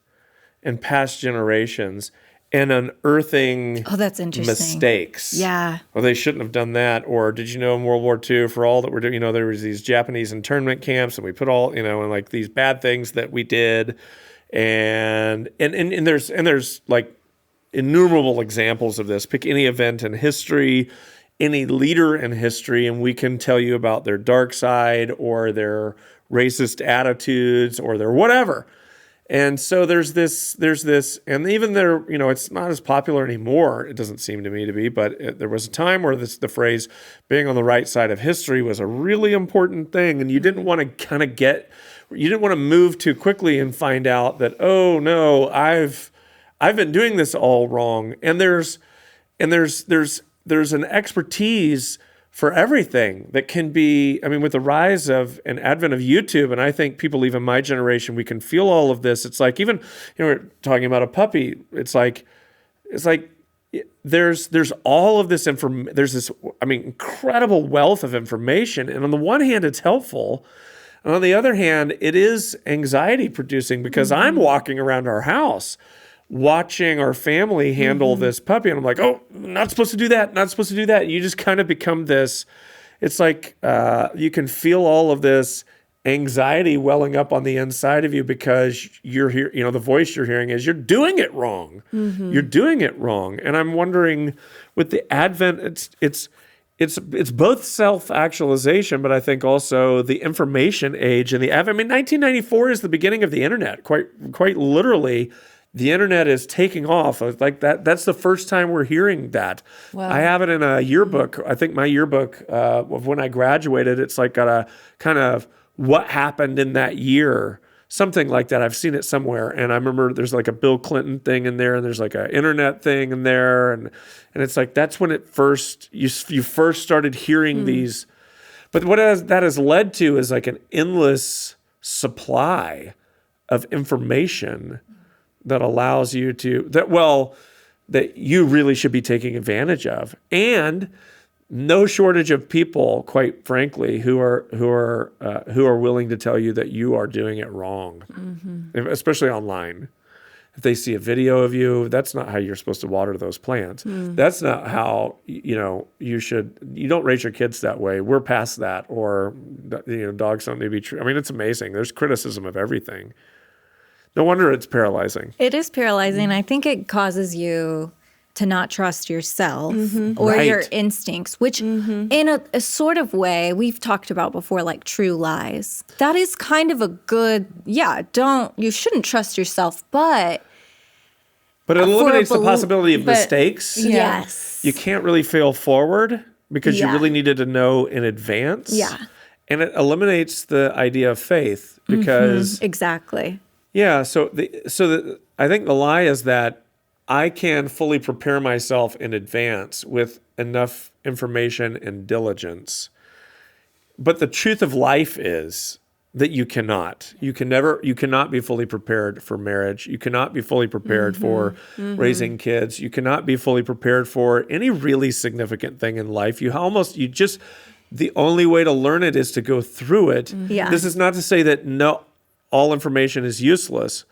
and past generations and unearthing that's interesting. Mistakes. Yeah. Well, they shouldn't have done that. Or did you know in World War II, for all that we're doing, there was these Japanese internment camps, and we put all, and like these bad things that we did, and there's like innumerable examples of this. Pick any event in history, any leader in history, and we can tell you about their dark side or their racist attitudes or their whatever. And so there's this, and even there, it's not as popular anymore. It doesn't seem to me to be, but there was a time where the phrase "being on the right side of history" was a really important thing, and you didn't want to you didn't want to move too quickly and find out that, oh no, I've been doing this all wrong. And there's an expertise for everything that can be, with the rise of an advent of YouTube, and I think people, even my generation, we can feel all of this. It's like, even, we're talking about a puppy. It's like there's all of this there's this, incredible wealth of information. And on the one hand, it's helpful. And on the other hand, it is anxiety producing, because I'm walking around our house watching our family handle this puppy, and I'm like, oh, not supposed to do that, not supposed to do that. You just kind of become this, it's like you can feel all of this anxiety welling up on the inside of you, because you're here, the voice you're hearing is, you're doing it wrong. You're doing it wrong. And I'm wondering, with the advent, it's both self-actualization, but I think also the information age and the advent. 1994 is the beginning of the internet, quite literally. The internet is taking off like that. That's the first time we're hearing that. Wow. I have it in a yearbook. I think my yearbook of when I graduated, it's like got a kind of what happened in that year, something like that. I've seen it somewhere. And I remember there's like a Bill Clinton thing in there, and there's like an internet thing in there. And it's like, that's when you first started hearing these. But that has led to is like an endless supply of information that allows you that you really should be taking advantage of. And no shortage of people, quite frankly, who are willing to tell you that you are doing it wrong, especially online. If they see a video of you, that's not how you're supposed to water those plants. That's not how, you don't raise your kids that way. We're past that. Or, dogs don't need to be true. I mean, it's amazing. There's criticism of everything. No wonder it's paralyzing. It is paralyzing. I think it causes you to not trust yourself or Right. your instincts, which in a sort of way we've talked about before, like true lies. That is kind of a good, you shouldn't trust yourself, but But it eliminates the bel- possibility of but- mistakes. yes. You can't really fail forward because you Yeah. really needed to know in advance. Yeah. And it eliminates the idea of faith because, Exactly. so I think the lie is that I can fully prepare myself in advance with enough information and diligence. But the truth of life is that you cannot. You cannot be fully prepared for marriage. You cannot be fully prepared for raising kids. You cannot be fully prepared for any really significant thing in life. The only way to learn it is to go through it. Yeah. This is not to say that all information is useless,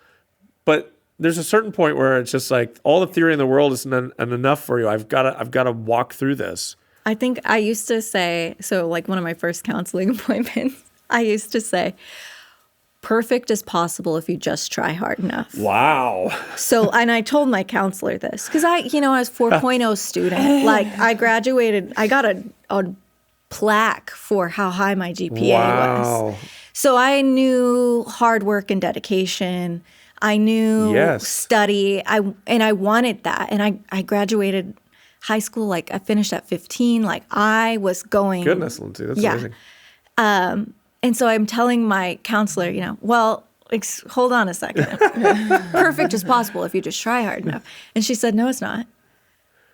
but there's a certain point where it's just like all the theory in the world isn't enough for you. I've got to walk through this. I think I used to say, so like one of my first counseling appointments, I used to say, perfect is possible if you just try hard enough. Wow. So, and I told my counselor this because I was 4.0 student. Like I graduated, I got a plaque for how high my GPA Wow. was. So I knew hard work and dedication. I knew Yes. study. I wanted that. And I graduated high school, like I finished at 15. Like I was going. Goodness, Lindsay, that's amazing. And so I'm telling my counselor, hold on a second. Perfect is possible if you just try hard enough. And she said, no, it's not.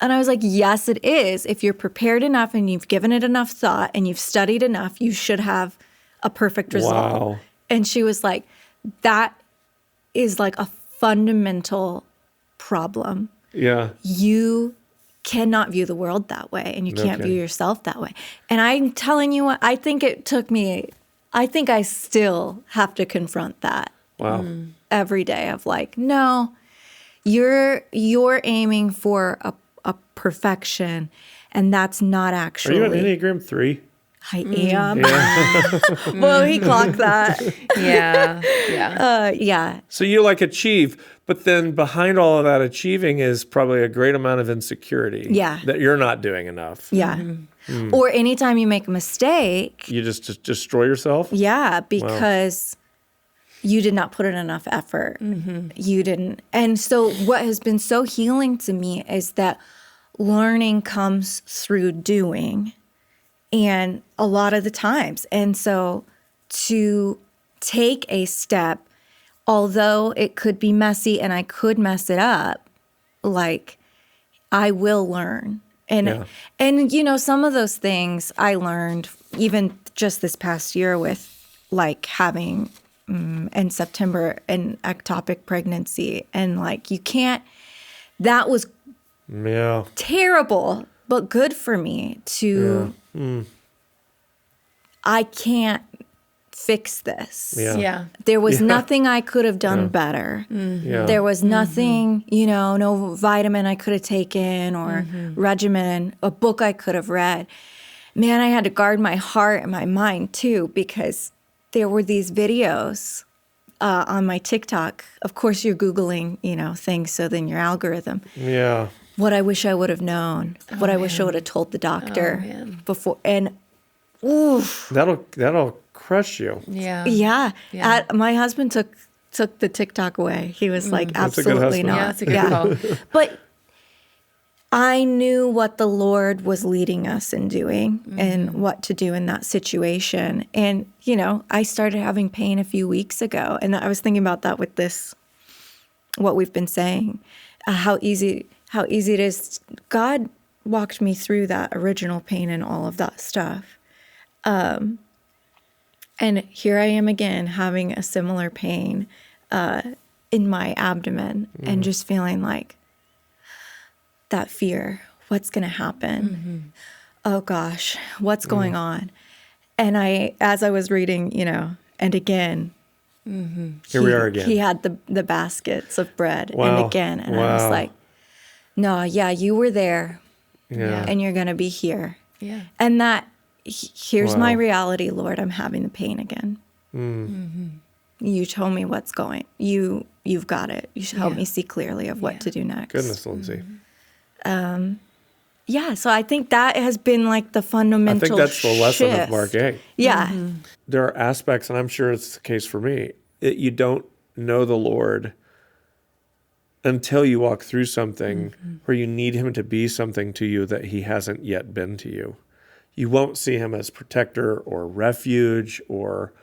And I was like, yes, it is. If you're prepared enough and you've given it enough thought and you've studied enough, you should have a perfect result. Wow. And she was like, that is like a fundamental problem. Yeah. You cannot view the world that way and you can't Okay. view yourself that way. And I'm telling you what, I think I still have to confront that Wow. every day of like, no, you're aiming for a perfection and that's not Are actually. you an Enneagram 3? I am. Yeah. Well, he clocked that. Yeah. Yeah. So you achieve, but then behind all of that achieving is probably a great amount of insecurity. Yeah. That you're not doing enough. Yeah. Or anytime you make a mistake, You just destroy yourself? yeah, because you did not put in enough effort. You didn't. And so what has been so healing to me is that learning comes through doing. And a lot of the times. And so to take a step, although it could be messy and I could mess it up, like I will learn. And some of those things I learned even just this past year with like having in September an ectopic pregnancy. And like that was terrible, but good for me to, I can't fix this. Yeah. There was nothing I could have done better. Yeah. There was nothing, no vitamin I could have taken or regimen, a book I could have read. Man, I had to guard my heart and my mind too, because there were these videos on my TikTok. Of course, you're Googling, things, so then your algorithm. Yeah. What I wish I would have known. What I wish I would have told the doctor before. And oof. That'll crush you. Yeah. Yeah. My husband took the TikTok away. He was like, That's a good absolutely husband. not. Yeah, that's a good call. But I knew what the Lord was leading us in doing and what to do in that situation. And, I started having pain a few weeks ago. And I was thinking about that with this, what we've been saying, how easy it is. God walked me through that original pain and all of that stuff. And here I am again having a similar pain in my abdomen and just feeling like that fear. What's going to happen? Oh gosh, what's going on? And as I was reading, and again, Here we are again. He had the baskets of bread Wow. and again. And I was Wow. like, no, yeah, you were there Yeah. and you're going to be here. Yeah. And here's my Wow. reality, Lord. I'm having the pain again. You told me what's going. You've got it. You should help me see clearly of what to do next. Goodness, Lindsay. Yeah. So I think that has been like the fundamental I think that's the lesson of shift. Mark 8. Yeah. There are aspects, and I'm sure it's the case for me, that you don't know the Lord until you walk through something where you need him to be something to you that he hasn't yet been to you. You won't see him as protector or refuge or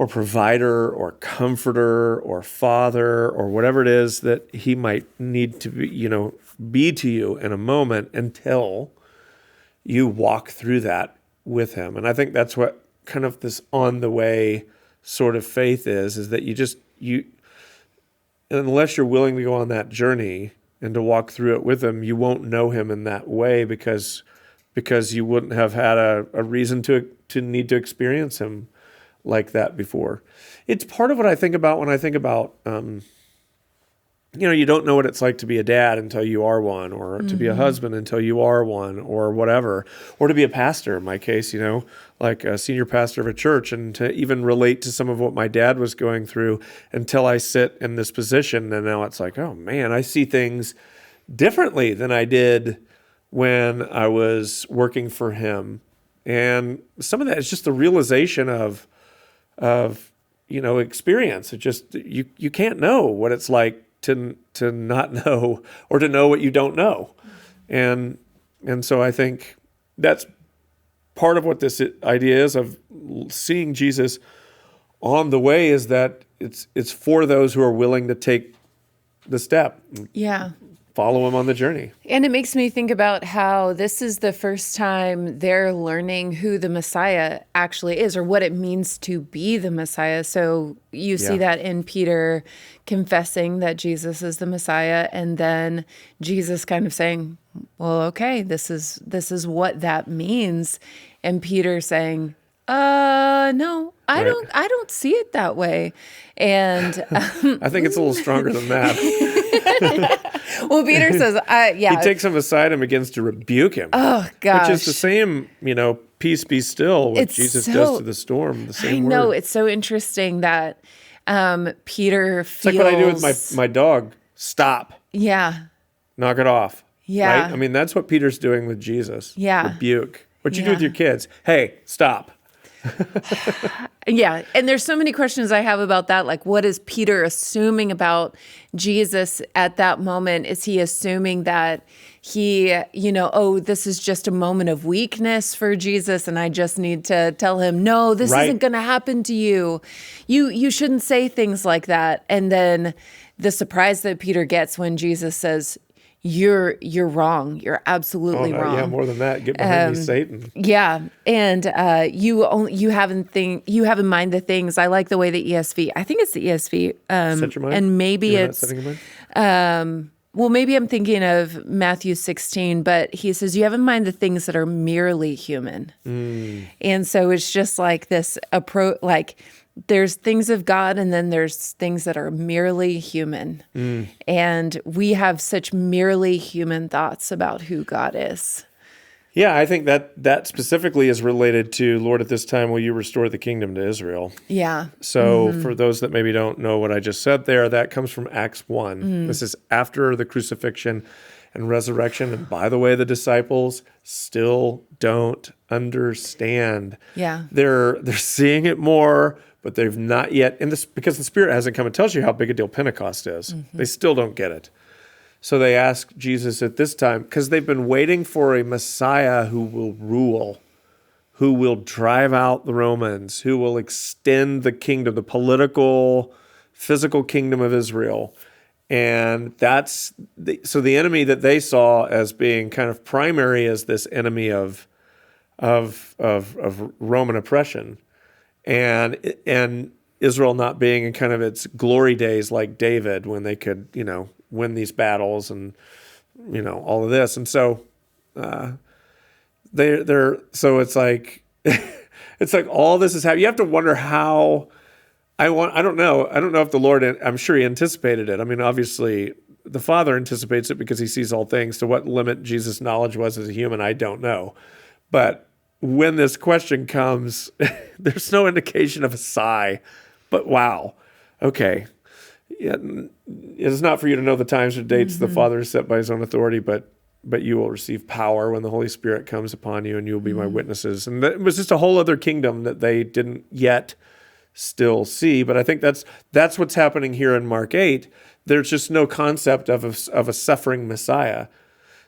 provider or comforter or father or whatever it is that he might need to be to you in a moment until you walk through that with him. And I think that's what kind of this on the way sort of faith is that you unless you're willing to go on that journey and to walk through it with him, you won't know him in that way because you wouldn't have had a reason to need to experience him like that before. It's part of what I think about when I think about, you don't know what it's like to be a dad until you are one, or to be a husband until you are one, or whatever, or to be a pastor in my case, like a senior pastor of a church, and to even relate to some of what my dad was going through until I sit in this position. And now it's like, oh man, I see things differently than I did when I was working for him. And some of that is just the realization of experience. It just, you can't know what it's like to not know, or to know what you don't know. And so I think that's part of what this idea is of seeing Jesus on the way, is that it's for those who are willing to take the step. Yeah. Follow him on the journey. And it makes me think about how this is the first time they're learning who the Messiah actually is, or what it means to be the Messiah. So you see that in Peter confessing that Jesus is the Messiah, and then Jesus kind of saying, well, okay, this is what that means. And Peter saying, no, I don't see it that way. And I think it's a little stronger than that. well, Peter says, He takes him aside and begins to rebuke him. Oh, gosh. Which is the same, peace be still, what Jesus does to the storm, the same word. I know, it's so interesting that Peter feels... It's like what I do with my dog. Stop. Yeah. Knock it off. Yeah. Right? I mean, that's what Peter's doing with Jesus. Yeah. Rebuke. What you do with your kids. Hey, stop. Yeah. And there's so many questions I have about that. Like, what is Peter assuming about Jesus at that moment? Is he assuming that he, this is just a moment of weakness for Jesus, and I just need to tell him, no, this isn't going to happen to you. You shouldn't say things like that. And then the surprise that Peter gets when Jesus says, You're wrong. You're absolutely wrong. Yeah, more than that. Get behind me, Satan. Yeah, and you have in mind the things. I like the way the ESV. I think it's the ESV. Set your mind. And maybe You're it's. not setting your mind? Well, maybe I'm thinking of Matthew 16, but he says you have in mind the things that are merely human, and so it's just like this approach. Like, there's things of God, and then there's things that are merely human. And we have such merely human thoughts about who God is. Yeah, I think that specifically is related to, Lord, at this time, will you restore the kingdom to Israel? Yeah. So for those that maybe don't know what I just said there, that comes from Acts 1. This is after the crucifixion and resurrection. And by the way, the disciples still don't understand. Yeah. They're seeing it more, but they've not yet, because the Spirit hasn't come. It tells you how big a deal Pentecost is. They still don't get it. So they ask Jesus at this time, because they've been waiting for a Messiah who will rule, who will drive out the Romans, who will extend the kingdom, the political, physical kingdom of Israel. And so the enemy that they saw as being kind of primary as this enemy of of Roman oppression, and Israel not being in kind of its glory days like David, when they could, win these battles and, all of this. And so so it's like it's like all this is happening. You have to wonder how. I don't know if the Lord, I'm sure he anticipated it. I mean, obviously the Father anticipates it because he sees all things. To what limit Jesus' knowledge was as a human, I don't know. But when this question comes, there's no indication of a sigh. But wow, okay. Yeah, it's not for you to know the times or dates the Father has set by his own authority, but you will receive power when the Holy Spirit comes upon you, and you will be my witnesses. And it was just a whole other kingdom that they didn't yet still see. But I think that's what's happening here in Mark 8. There's just no concept of a suffering Messiah.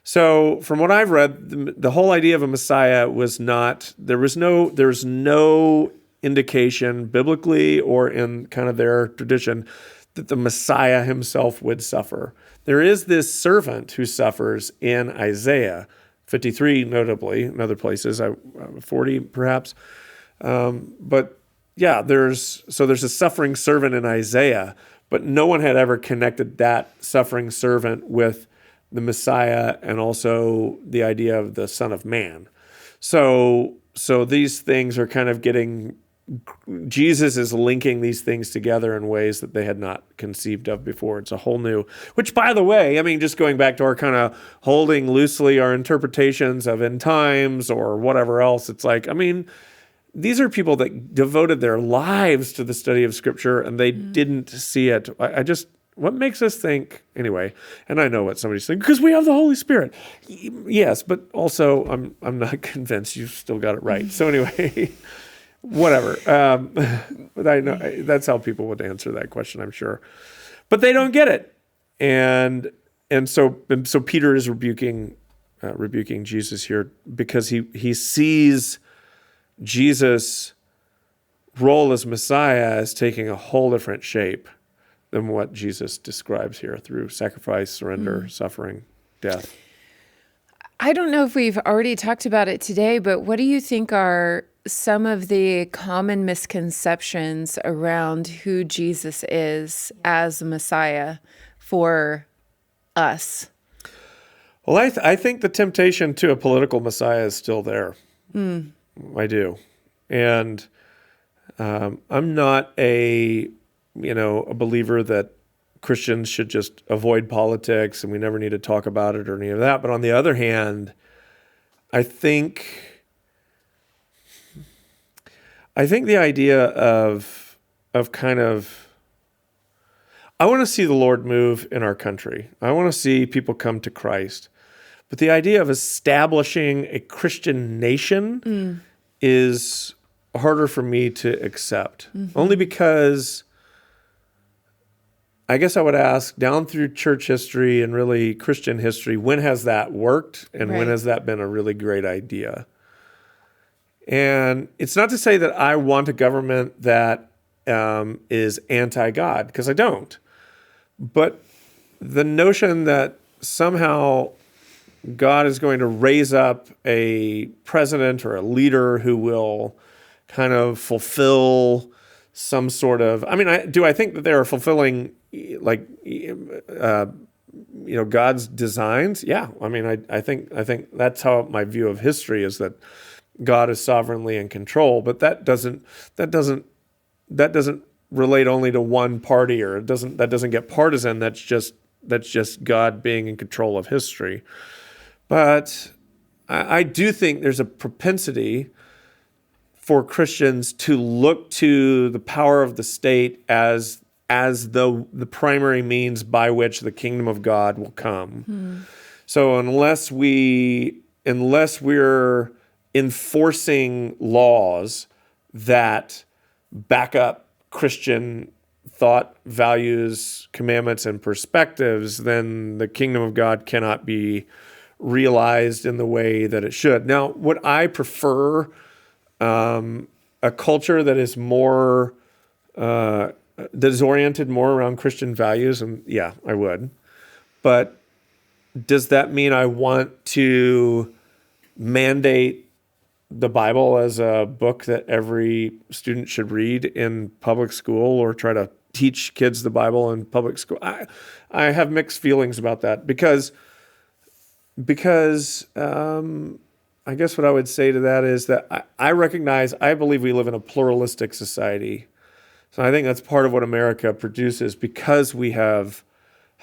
So from what I've read, the whole idea of a Messiah was not, there's no indication biblically or in kind of their tradition that the Messiah himself would suffer. There is this servant who suffers in Isaiah 53, notably, in other places, 40 perhaps. But yeah, there's a suffering servant in Isaiah, but no one had ever connected that suffering servant with the Messiah and also the idea of the Son of Man. So these things are kind of Jesus is linking these things together in ways that they had not conceived of before. It's a whole new, which, by the way, I mean, just going back to our kind of holding loosely our interpretations of end times or whatever else, it's like, I mean, these are people that devoted their lives to the study of Scripture, and they didn't see it. What makes us think, anyway, and I know what somebody's saying, because we have the Holy Spirit. Yes, but also I'm not convinced you've still got it right. So anyway, whatever. But I know that's how people would answer that question, I'm sure. But they don't get it. And so Peter is rebuking Jesus here because he sees Jesus' role as Messiah as taking a whole different shape than what Jesus describes here through sacrifice, surrender, suffering, death. I don't know if we've already talked about it today, but what do you think are some of the common misconceptions around who Jesus is as Messiah for us? Well, I think the temptation to a political Messiah is still there. I do. And I'm not a believer that Christians should just avoid politics and we never need to talk about it or any of that. But on the other hand, I think the idea of kind of, I want to see the Lord move in our country. I want to see people come to Christ. But the idea of establishing a Christian nation is harder for me to accept. Only because I guess I would ask, down through church history and really Christian history, when has that worked and when has that been a really great idea? And it's not to say that I want a government that is anti-God, because I don't. But the notion that somehow God is going to raise up a president or a leader who will kind of fulfill some sort of, I mean, I think that they are fulfilling God's designs? Yeah. I mean, I think that's how my view of history is, that God is sovereignly in control, but that doesn't relate only to one party, or that doesn't get partisan. That's just God being in control of history. But I do think there's a propensity for Christians to look to the power of the state as the primary means by which the kingdom of God will come. So unless we're enforcing laws that back up Christian thought, values, commandments, and perspectives, then the kingdom of God cannot be realized in the way that it should. Now, would I prefer a culture that is more that is oriented more around Christian values? And yeah, I would. But does that mean I want to mandate the Bible as a book that every student should read in public school or try to teach kids the Bible in public school. I have mixed feelings about that because I guess what I would say to that is that I believe we live in a pluralistic society. So I think that's part of what America produces because we have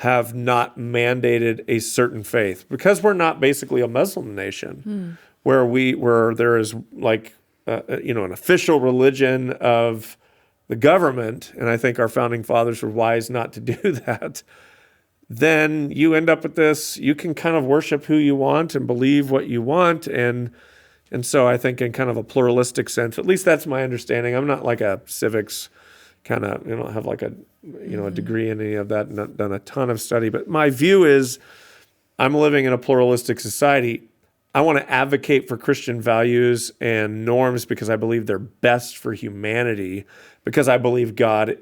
not mandated a certain faith, because we're not basically a Muslim nation where there is like an official religion of the government, and I think our founding fathers were wise not to do that. Then you end up with this, you can kind of worship who you want and believe what you want. And so I think in kind of a pluralistic sense, at least that's my understanding. I'm not like a civics kind of, have like a degree in any of that, not done a ton of study. But my view is I'm living in a pluralistic society. I want to advocate for Christian values and norms because I believe they're best for humanity, because I believe God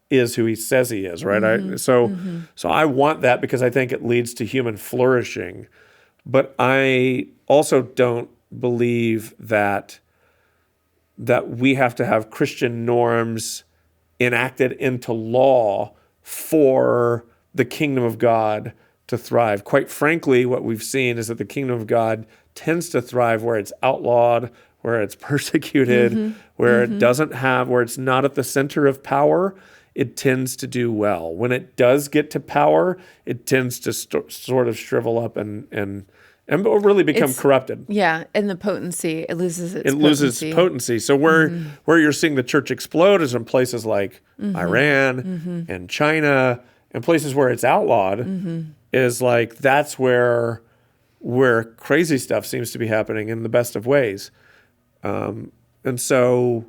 is who he says he is, right? So I want that because I think it leads to human flourishing. But I also don't believe that we have to have Christian norms enacted into law for the kingdom of God to thrive. Quite frankly, what we've seen is that the kingdom of God tends to thrive where it's outlawed, where it's persecuted, where it's not at the center of power. It tends to do well. When it does get to power, it tends to sort of shrivel up and really become corrupted. Yeah, and the potency, it loses its potency. It loses potency. So where you're seeing the church explode is in places like Iran and China, and places where it's outlawed is like that's where crazy stuff seems to be happening in the best of ways. And so.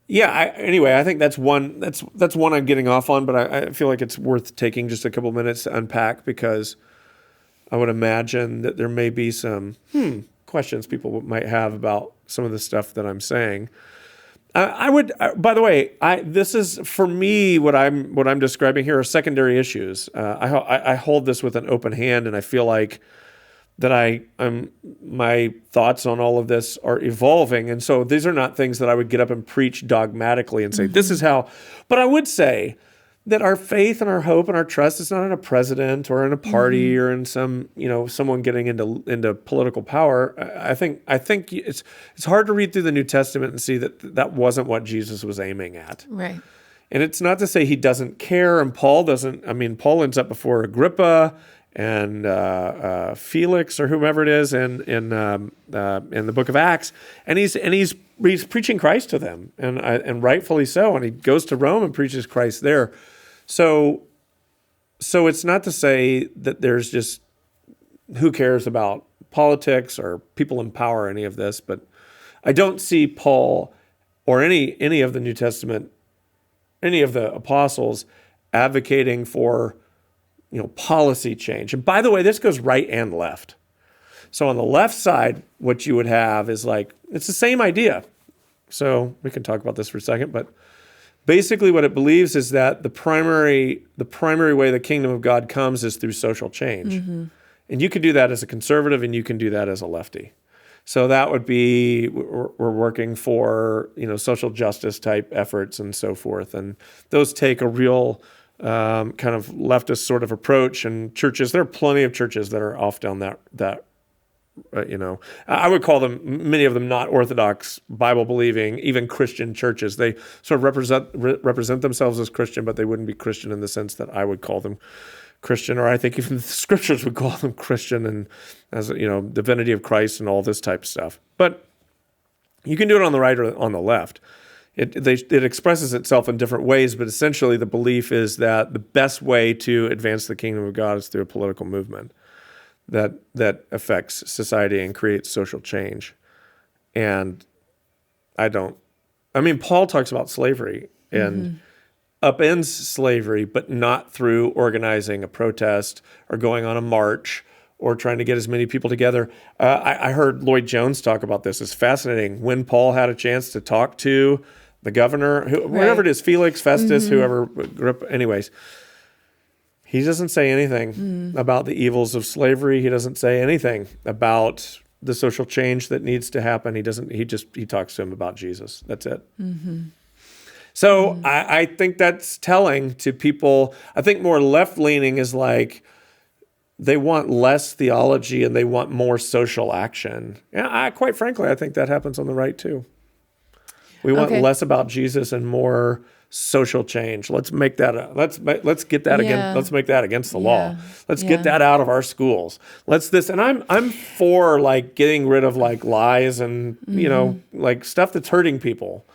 Yeah. Anyway, I think that's one I'm getting off on, but I feel like it's worth taking just a couple minutes to unpack, because I would imagine that there may be some questions people might have about some of the stuff that I'm saying. I would, by the way, this is for me what I'm describing here are secondary issues. I hold this with an open hand, and I feel like that my thoughts on all of this are evolving. And so these are not things that I would get up and preach dogmatically and say, this is how, but I would say that our faith and our hope and our trust is not in a president or in a party or in some, someone getting into political power. I think it's hard to read through the New Testament and see that wasn't what Jesus was aiming at. Right. And it's not to say he doesn't care, and Paul ends up before Agrippa and Felix or whomever it is in the book of Acts, and he's preaching Christ to them, and rightfully so. And he goes to Rome and preaches Christ there. So it's not to say that there's just who cares about politics or people in power or any of this, but I don't see Paul or any of the New Testament, any of the apostles advocating for policy change. And by the way, this goes right and left. So on the left side, what you would have is it's the same idea. So we can talk about this for a second, but basically what it believes is that the primary way the kingdom of God comes is through social change. And you can do that as a conservative, and you can do that as a lefty. So that would be, we're working for, social justice type efforts and so forth. And those take a real kind of leftist sort of approach. And churches, there are plenty of churches that are off down that I would call them, many of them, not Orthodox, Bible-believing, even Christian churches. They sort of represent themselves as Christian, but they wouldn't be Christian in the sense that I would call them Christian, or I think even the scriptures would call them Christian, and as divinity of Christ and all this type of stuff. But you can do it on the right or on the left. It expresses itself in different ways, but essentially the belief is that the best way to advance the kingdom of God is through a political movement that affects society and creates social change. And Paul talks about slavery and upends slavery, but not through organizing a protest or going on a march or trying to get as many people together. I heard Lloyd Jones talk about this. It's fascinating. When Paul had a chance to talk to the governor, whoever it is, Felix, Festus, whoever grew up, anyways, he doesn't say anything about the evils of slavery. He doesn't say anything about the social change that needs to happen. He talks to him about Jesus. That's it. So I think that's telling to people. I think more left-leaning is like they want less theology and they want more social action. Yeah, quite frankly, I think that happens on the right too. We want less about Jesus and more social change. Let's make that. Let's get that again. Let's make that against the law. Let's get that out of our schools. And I'm for like getting rid of like lies and like stuff that's hurting people.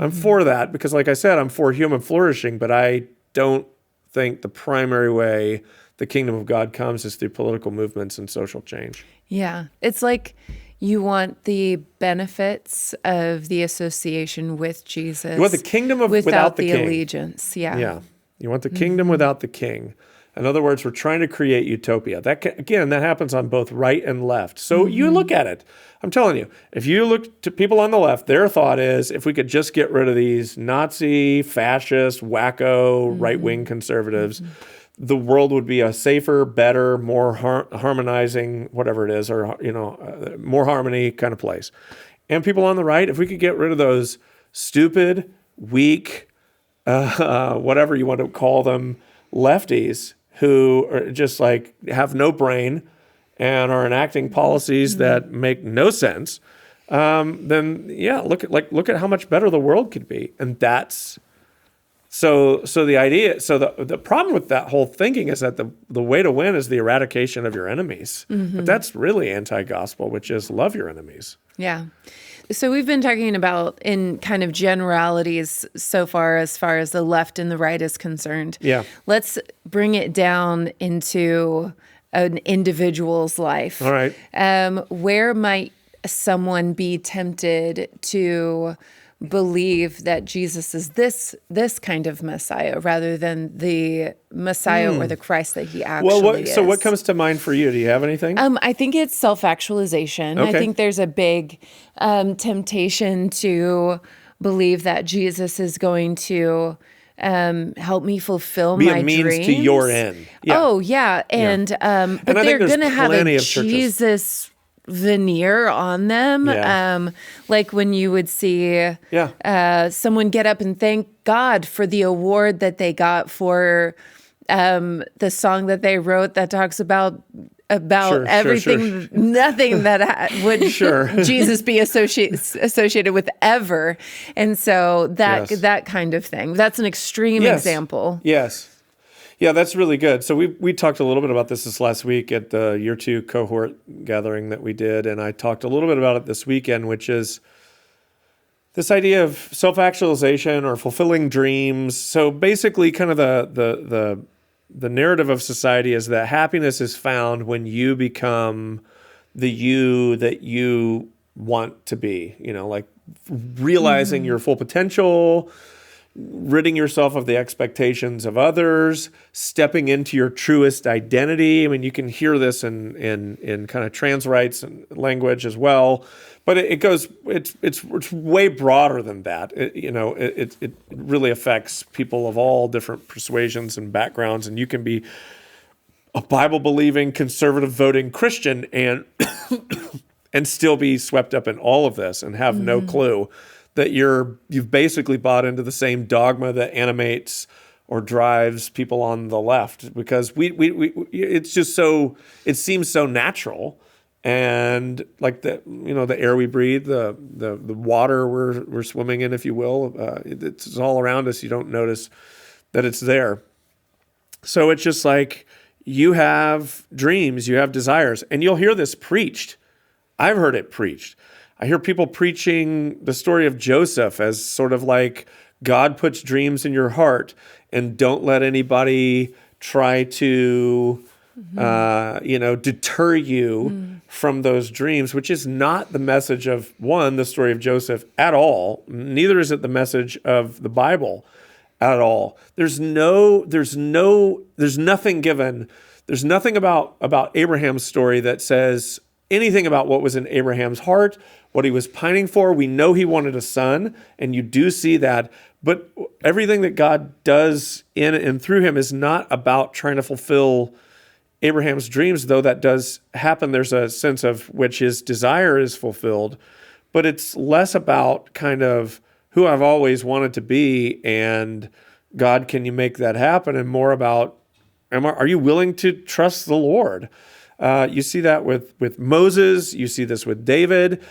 I'm for that because, like I said, I'm for human flourishing, but I don't think the primary way the kingdom of God comes is through political movements and social change. Yeah. It's like you want the benefits of the association with Jesus. You want the kingdom without the king. Allegiance. Yeah. Yeah. You want the kingdom without the king. In other words, we're trying to create utopia. That happens on both right and left. So you look at it. I'm telling you, if you look to people on the left, their thought is if we could just get rid of these Nazi, fascist, wacko, right-wing conservatives, the world would be a safer, better, more harmonizing, whatever it is, or more harmony kind of place. And people on the right, if we could get rid of those stupid, weak, whatever you want to call them, lefties who are just like have no brain and are enacting policies that make no sense, then look at how much better the world could be. And that's so the problem with that whole thinking is that the way to win is the eradication of your enemies. But that's really anti-gospel, which is love your enemies. Yeah. So we've been talking about in kind of generalities so far as the left and the right is concerned. Yeah. Let's bring it down into an individual's life. All right. Where might someone be tempted to believe that Jesus is this kind of Messiah rather than the Messiah or the Christ that he actually is? So what comes to mind for you? Do you have anything? I think it's self-actualization. Okay. I think there's a big temptation to believe that Jesus is going to help me fulfill Be my a means dreams. to your end. Yeah. Oh, yeah. And but they're going to have a Jesus veneer on them. Yeah. Like when you would see someone get up and thank God for the award that they got for the song that they wrote that talks about everything, nothing that would Jesus be associated with ever. And so that kind of thing. That's an extreme example. Yes. Yeah, that's really good. So we talked a little bit about this last week at the year 2 cohort gathering that we did, and I talked a little bit about it this weekend, which is this idea of self-actualization or fulfilling dreams. So basically kind of the narrative of society is that happiness is found when you become the you that you want to be, like realizing your full potential, ridding yourself of the expectations of others, stepping into your truest identity. I mean, you can hear this in kind of trans rights and language as well, but it's way broader than that. It really affects people of all different persuasions and backgrounds, and you can be a Bible-believing, conservative voting Christian and and still be swept up in all of this and have no clue that you've basically bought into the same dogma that animates or drives people on the left, because it's just it seems so natural, and like the air we breathe, the water we're swimming in, if you will, it's all around us. You don't notice that it's there. So it's just like you have dreams, you have desires, and you'll hear this preached. I've heard it preached. I hear people preaching the story of Joseph as sort of like God puts dreams in your heart, and don't let anybody try to, deter you from those dreams, which is not the message of the story of Joseph at all. Neither is it the message of the Bible at all. There's nothing given. There's nothing about Abraham's story that says anything about what was in Abraham's heart, what he was pining for. We know he wanted a son, and you do see that. But everything that God does in and through him is not about trying to fulfill Abraham's dreams, though that does happen, there's a sense of which his desire is fulfilled, but it's less about kind of who I've always wanted to be and God, can you make that happen? And more about, are you willing to trust the Lord? You see that with Moses. You see this with David.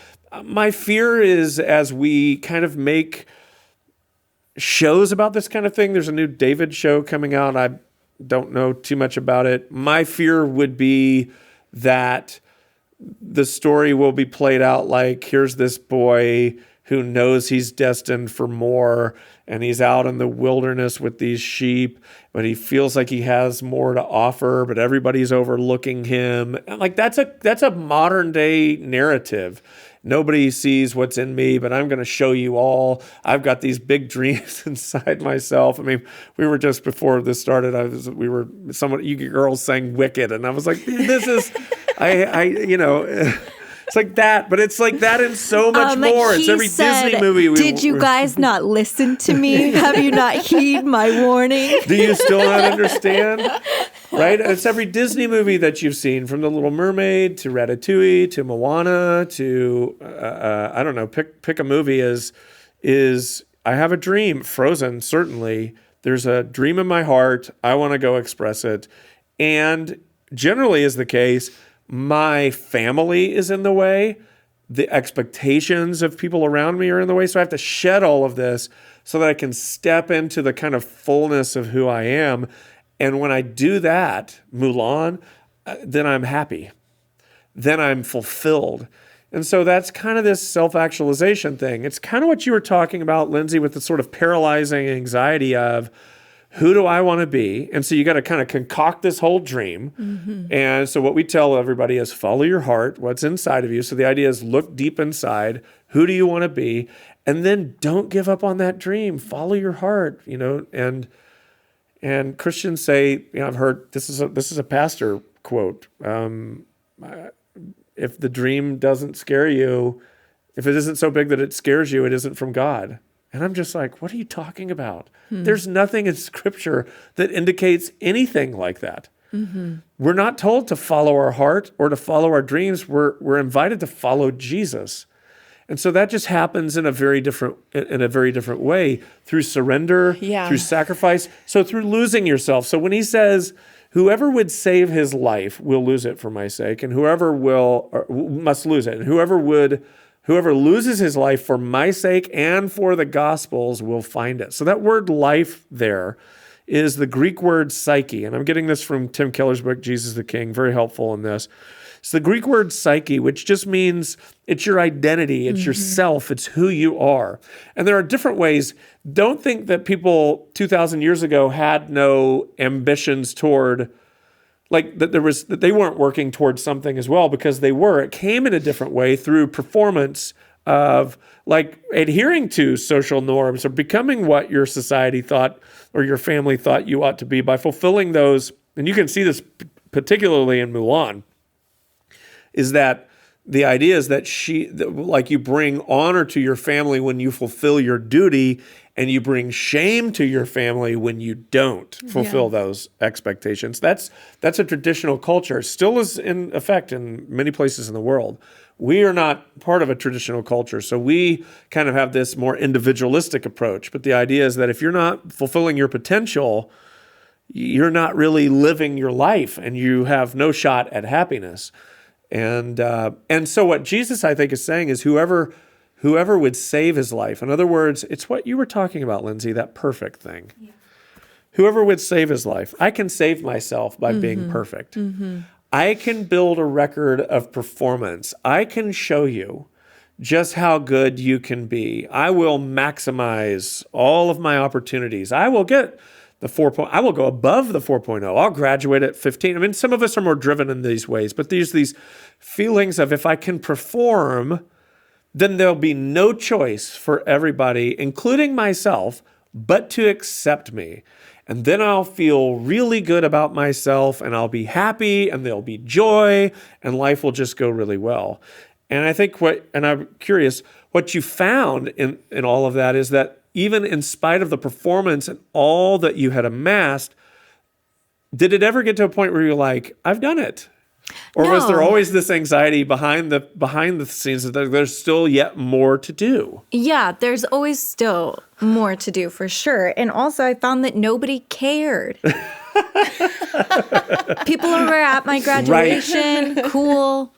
My fear is as we kind of make shows about this kind of thing, there's a new David show coming out. I don't know too much about it. My fear would be that the story will be played out like, here's this boy who knows he's destined for more, and he's out in the wilderness with these sheep, but he feels like he has more to offer, but everybody's overlooking him. And like that's a modern day narrative. Nobody sees what's in me, but I'm going to show you all. I've got these big dreams inside myself. I mean, we were just before this started. You girls sang "Wicked," and I was like, "This is, It's like that, but it's like that and so much more. It's every Disney movie. Did you guys not listen to me? Have you not heed my warning? Do you still not understand? Right? It's every Disney movie that you've seen, from The Little Mermaid to Ratatouille to Moana to, I don't know, pick a movie is I have a dream. Frozen, certainly. There's a dream in my heart. I want to go express it. And generally is the case, my family is in the way. The expectations of people around me are in the way. So I have to shed all of this so that I can step into the kind of fullness of who I am. And when I do that, Mulan, then I'm happy. Then I'm fulfilled. And so that's kind of this self-actualization thing. It's kind of what you were talking about, Lindsay, with the sort of paralyzing anxiety of, who do I want to be? And so you got to kind of concoct this whole dream. Mm-hmm. And so what we tell everybody is follow your heart, what's inside of you. So the idea is look deep inside. Who do you want to be? And then don't give up on that dream. Follow your heart, and Christians say, I've heard, this is a pastor quote. If the dream doesn't scare you, if it isn't so big that it scares you, it isn't from God. And I'm just like, what are you talking about? There's nothing in Scripture that indicates anything like that. Mm-hmm. We're not told to follow our heart or to follow our dreams. We're invited to follow Jesus. And so that just happens in a very different way, through surrender, through sacrifice, so through losing yourself. So when he says, whoever would save his life will lose it for my sake, and whoever must lose it, and whoever loses his life for my sake and for the gospel's will find it. So that word life there is the Greek word psyche. And I'm getting this from Tim Keller's book, Jesus the King, very helpful in this. It's the Greek word psyche, which just means it's your identity, it's yourself, it's who you are. And there are different ways. Don't think that people 2,000 years ago had no ambitions toward, like that they weren't working towards something as well, because they were. It came in a different way through performance of like adhering to social norms or becoming what your society thought or your family thought you ought to be by fulfilling those. And you can see this particularly in Mulan, is that the idea is that you bring honor to your family when you fulfill your duty, and you bring shame to your family when you don't fulfill those expectations. That's a traditional culture. Still is in effect in many places in the world. We are not part of a traditional culture, so we kind of have this more individualistic approach. But the idea is that if you're not fulfilling your potential, you're not really living your life, and you have no shot at happiness. And so what Jesus, I think, is saying is whoever would save his life. In other words, it's what you were talking about, Lindsay, that perfect thing. Yeah. Whoever would save his life. I can save myself by being perfect. Mm-hmm. I can build a record of performance. I can show you just how good you can be. I will maximize all of my opportunities. I will get the 4.0. I will go above the 4.0. I'll graduate at 15. I mean, some of us are more driven in these ways, but there's these feelings of if I can perform, then there'll be no choice for everybody, including myself, but to accept me. And then I'll feel really good about myself, and I'll be happy, and there'll be joy, and life will just go really well. And I think and I'm curious, what you found in all of that is that even in spite of the performance and all that you had amassed, did it ever get to a point where you're like, I've done it? Or was there No. always this anxiety behind the scenes that there's still yet more to do? Yeah, there's always still more to do for sure. And also I found that nobody cared. People were at my graduation, cool.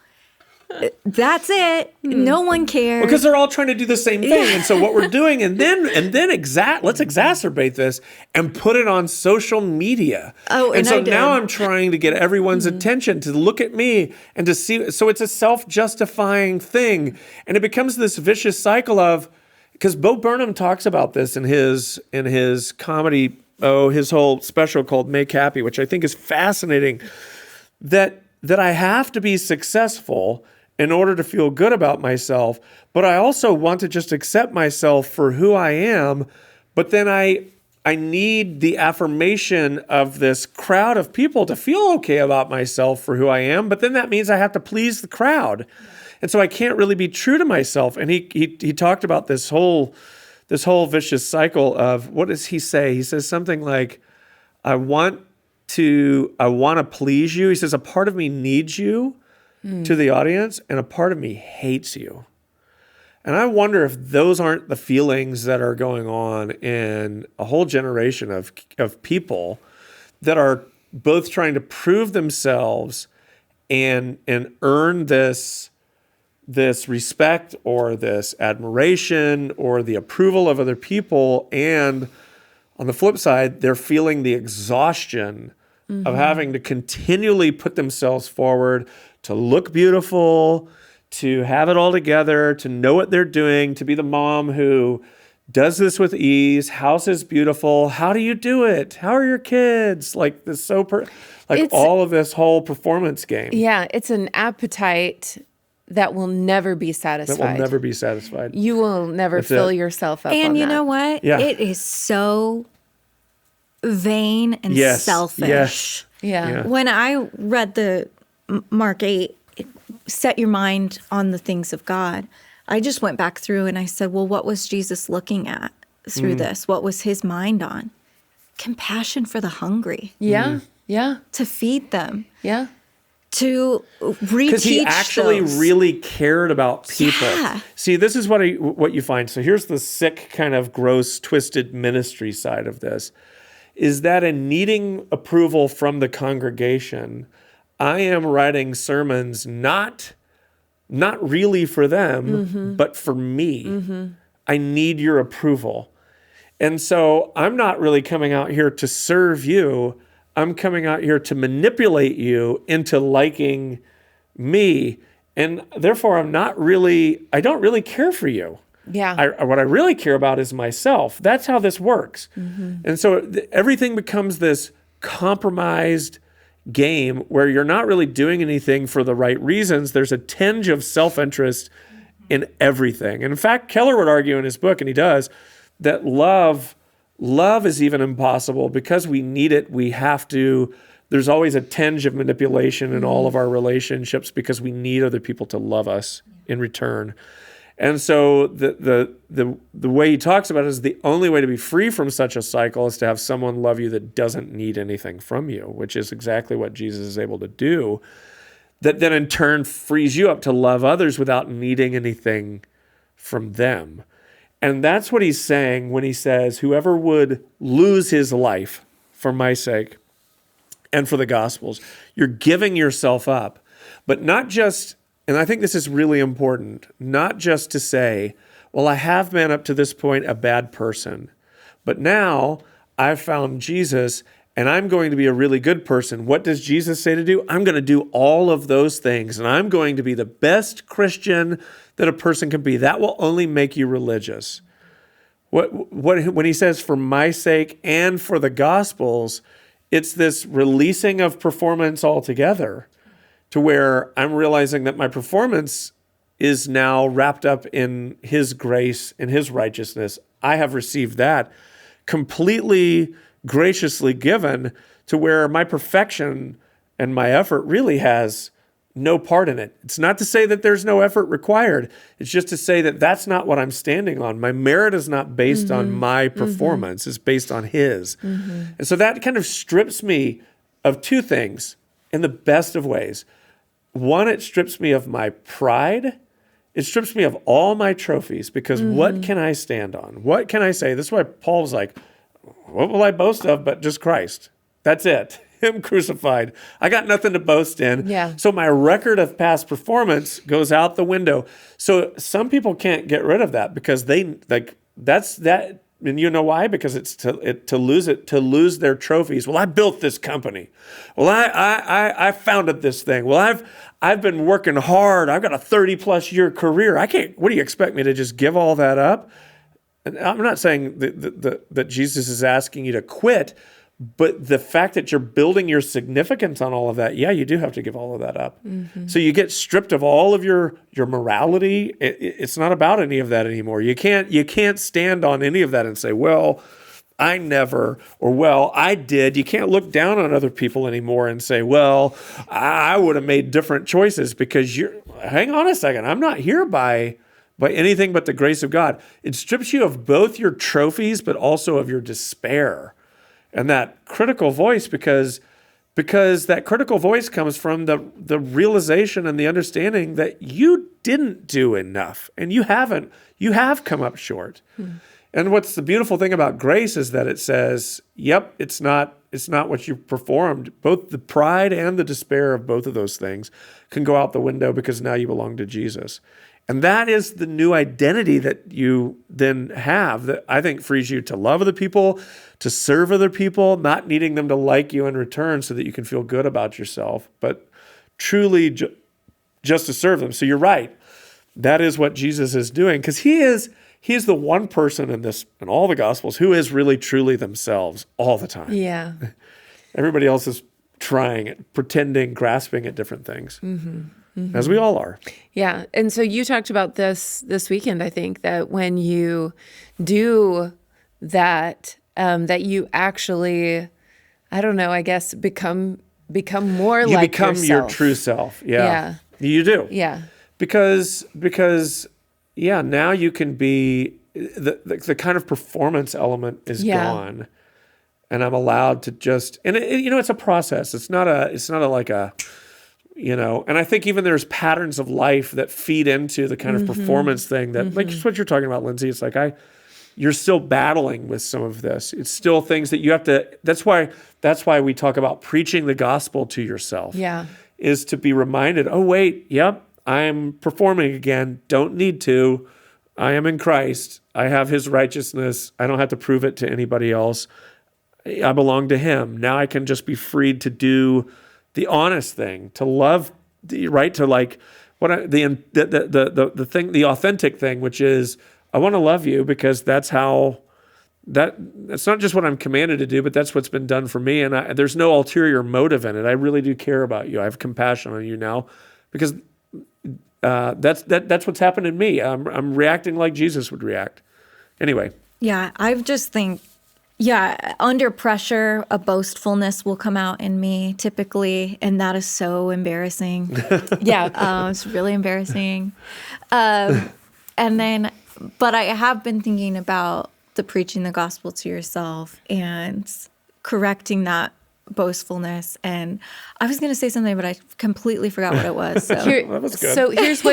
That's it. No one cares. Because they're all trying to do the same thing. And so what we're doing, let's exacerbate this and put it on social media. Oh, and so I did. now I'm trying to get everyone's attention to look at me and to see. So it's a self-justifying thing. And it becomes this vicious cycle of, because Bo Burnham talks about this in his comedy, his whole special called Make Happy, which I think is fascinating, that I have to be successful in order to feel good about myself, but I also want to just accept myself for who I am. But then I need the affirmation of this crowd of people to feel okay about myself for who I am. But then that means I have to please the crowd. And so I can't really be true to myself. And he talked about this whole vicious cycle of, what does he say? He says something like, I want to please you. He says, a part of me needs you to the audience, and a part of me hates you. And I wonder if those aren't the feelings that are going on in a whole generation of people that are both trying to prove themselves and earn this respect or this admiration or the approval of other people. And on the flip side, they're feeling the exhaustion of having to continually put themselves forward, to look beautiful, to have it all together, to know what they're doing, to be the mom who does this with ease. House is beautiful. How do you do it? How are your kids? Like this, all of this whole performance game. Yeah, it's an appetite that will never be satisfied. That will never be satisfied. You will never fill yourself up on And you that. know what? Yeah. It is so vain and selfish. Yes. Yeah. When I read the Mark 8, set your mind on the things of God, I just went back through and I said, well, what was Jesus looking at through this? What was his mind on? Compassion for the hungry. Yeah. Yeah. To feed them. Yeah. To reteach Because he actually those. really cared about people. Yeah. See, this is what you find. So here's the sick, kind of gross, twisted ministry side of this, is that in needing approval from the congregation, I am writing sermons not really for them, but for me. I need your approval. And so I'm not really coming out here to serve you. I'm coming out here to manipulate you into liking me. And therefore, I don't really care for you. Yeah. What I really care about is myself. That's how this works. And so everything becomes this compromised game where you're not really doing anything for the right reasons. There's a tinge of self-interest in everything. And in fact, Keller would argue in his book, and he does, that love is even impossible because we need it. There's always a tinge of manipulation in all of our relationships because we need other people to love us in return. And so the way he talks about it is the only way to be free from such a cycle is to have someone love you that doesn't need anything from you, which is exactly what Jesus is able to do. That then in turn frees you up to love others without needing anything from them. And that's what he's saying when he says, whoever would lose his life for my sake and for the gospel's, you're giving yourself up, but not just. And I think this is really important, not just to say, well, I have been up to this point a bad person, but now I've found Jesus and I'm going to be a really good person. What does Jesus say to do? I'm going to do all of those things and I'm going to be the best Christian that a person can be. That will only make you religious. When he says for my sake and for the gospel's, it's this releasing of performance altogether, to where I'm realizing that my performance is now wrapped up in his grace and his righteousness. I have received that completely graciously given, to where my perfection and my effort really has no part in it. It's not to say that there's no effort required. It's just to say that that's not what I'm standing on. My merit is not based on my performance. It's based on his. And so that kind of strips me of two things in the best of ways. One, it strips me of my pride. It strips me of all my trophies, because what can I stand on? What can I say? This is why Paul's like, what will I boast of but just Christ? That's it. Him crucified. I got nothing to boast in. Yeah. So my record of past performance goes out the window. So some people can't get rid of that because they like that's that. And you know why? Because it's to lose their trophies. Well, I built this company. Well, I founded this thing. Well, I've been working hard. I've got a 30+ year career. I can't. What do you expect me to just give all that up? And I'm not saying that Jesus is asking you to quit, but the fact that you're building your significance on all of that, yeah, you do have to give all of that up. So you get stripped of all of your morality. It's not about any of that anymore. You can't stand on any of that and say, well, I never, or well, I did. You can't look down on other people anymore and say, well, I would have made different choices, because hang on a second, I'm not here by anything but the grace of God. It strips you of both your trophies, but also of your despair. And that critical voice, because that critical voice comes from the realization and the understanding that you didn't do enough, and you have come up short. And what's the beautiful thing about grace is that it says, yep, it's not what you performed. Both the pride and the despair of both of those things can go out the window, because now you belong to Jesus. And that is the new identity that you then have, that I think frees you to love other people, to serve other people, not needing them to like you in return so that you can feel good about yourself, but truly just to serve them. So you're right. That is what Jesus is doing, because he's the one person in all the Gospels who is really truly themselves all the time. Yeah. Everybody else is trying it, pretending, grasping at different things. As we all are. Yeah. And so you talked about this weekend, I think, that when you do that, that you actually, I don't know, I guess, become more you like become yourself. your true self. Yeah. You do. Yeah. Because now you can be, the kind of performance element is gone. And I'm allowed to just, and it's a process. It's not like a, and I think even there's patterns of life that feed into the kind of performance thing that, like just what you're talking about, Lindsay. It's like you're still battling with some of this. It's still things that you have to. That's why we talk about preaching the gospel to yourself. Yeah, is to be reminded. Oh wait, yep, I'm performing again. Don't need to. I am in Christ. I have His righteousness. I don't have to prove it to anybody else. I belong to Him. Now I can just be freed to do the honest thing, to love, right? To like the authentic thing, which is I want to love you because that's not just what I'm commanded to do, but that's what's been done for me. And there's no ulterior motive in it. I really do care about you. I have compassion on you now because that's what's happened in me. I'm reacting like Jesus would react. Anyway. Yeah, I just think, under pressure, a boastfulness will come out in me typically, and that is so embarrassing. It's really embarrassing. But I have been thinking about the preaching the gospel to yourself and correcting that boastfulness. And I was going to say something, but I completely forgot what it was. So. That was good. So here's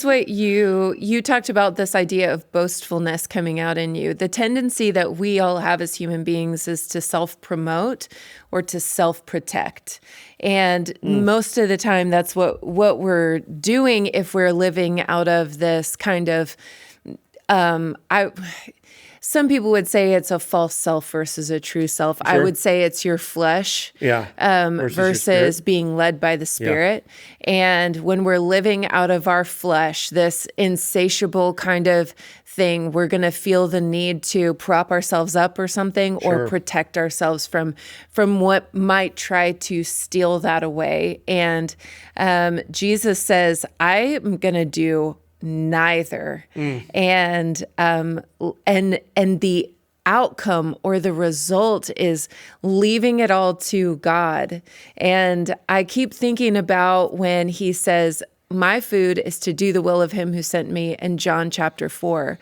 what you talked about, this idea of boastfulness coming out in you. The tendency that we all have as human beings is to self-promote or to self-protect. And most of the time that's what we're doing if we're living out of this kind of some people would say it's a false self versus a true self. Sure. I would say it's your flesh versus being led by the Spirit. Yeah. And when we're living out of our flesh, this insatiable kind of thing, we're going to feel the need to prop ourselves up or something or protect ourselves from what might try to steal that away. And Jesus says, I am going to do neither. And the outcome or the result is leaving it all to God. And I keep thinking about when he says, my food is to do the will of him who sent me in John chapter 4.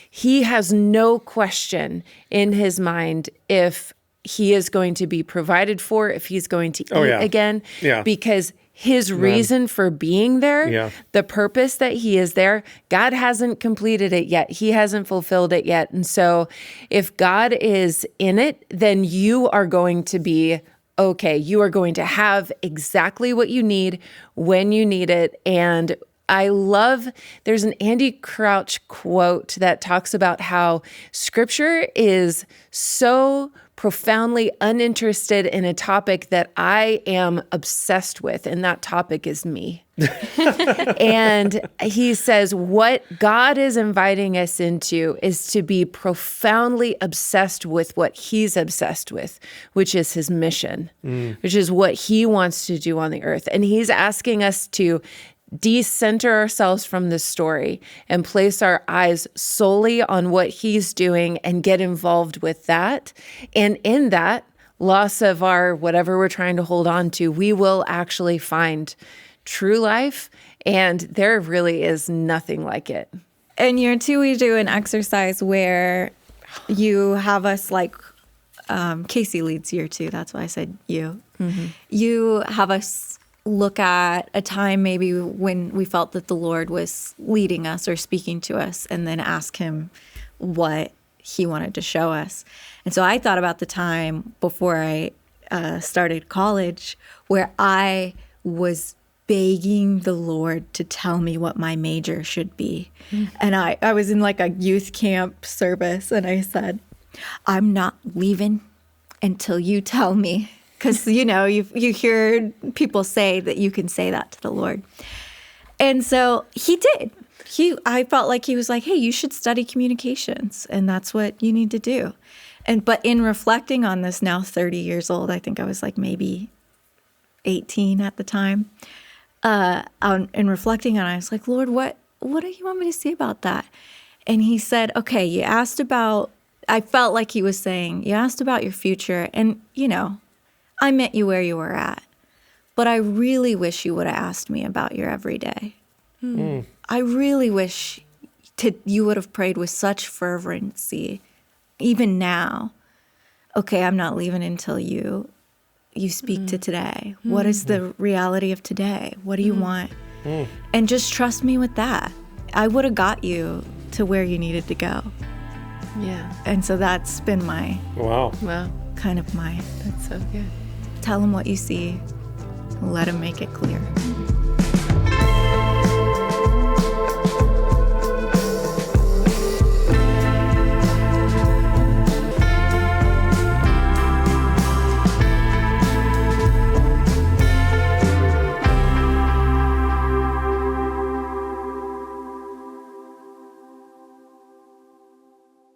He has no question in his mind if he is going to be provided for, if he's going to eat again, because his reason for being there, the purpose that he is there, God hasn't completed it yet. He hasn't fulfilled it yet. And so if God is in it, then you are going to be okay. You are going to have exactly what you need when you need it. And I love, there's an Andy Crouch quote that talks about how Scripture is so profoundly uninterested in a topic that I am obsessed with, and that topic is me. And he says, what God is inviting us into is to be profoundly obsessed with what he's obsessed with, which is his mission, which is what he wants to do on the earth. And he's asking us to decenter ourselves from this story and place our eyes solely on what he's doing and get involved with that. And in that loss of our whatever we're trying to hold on to, we will actually find true life. And there really is nothing like it. In year 2, we do an exercise where you have us like, Casey leads year 2. That's why I said you. Mm-hmm. You have us look at a time maybe when we felt that the Lord was leading us or speaking to us, and then ask him what he wanted to show us. And so I thought about the time before I started college where I was begging the Lord to tell me what my major should be. And I was in like a youth camp service, and I said, I'm not leaving until you tell me. Because, you know, you hear people say that you can say that to the Lord. And so he did. I felt like he was like, hey, you should study communications, and that's what you need to do. But in reflecting on this, now 30 years old, I think I was like maybe 18 at the time. In reflecting on it, I was like, Lord, what do you want me to say about that? And he said, okay, you asked about, I felt like he was saying, you asked about your future, and, you know, I met you where you were at, but I really wish you would have asked me about your everyday. I really wish you would have prayed with such fervency, even now. Okay, I'm not leaving until you speak to today. What is the reality of today? What do you want? And just trust me with that. I would have got you to where you needed to go. Yeah. And so that's been my Wow. kind of my That's so good. tell him what you see, let him make it clear.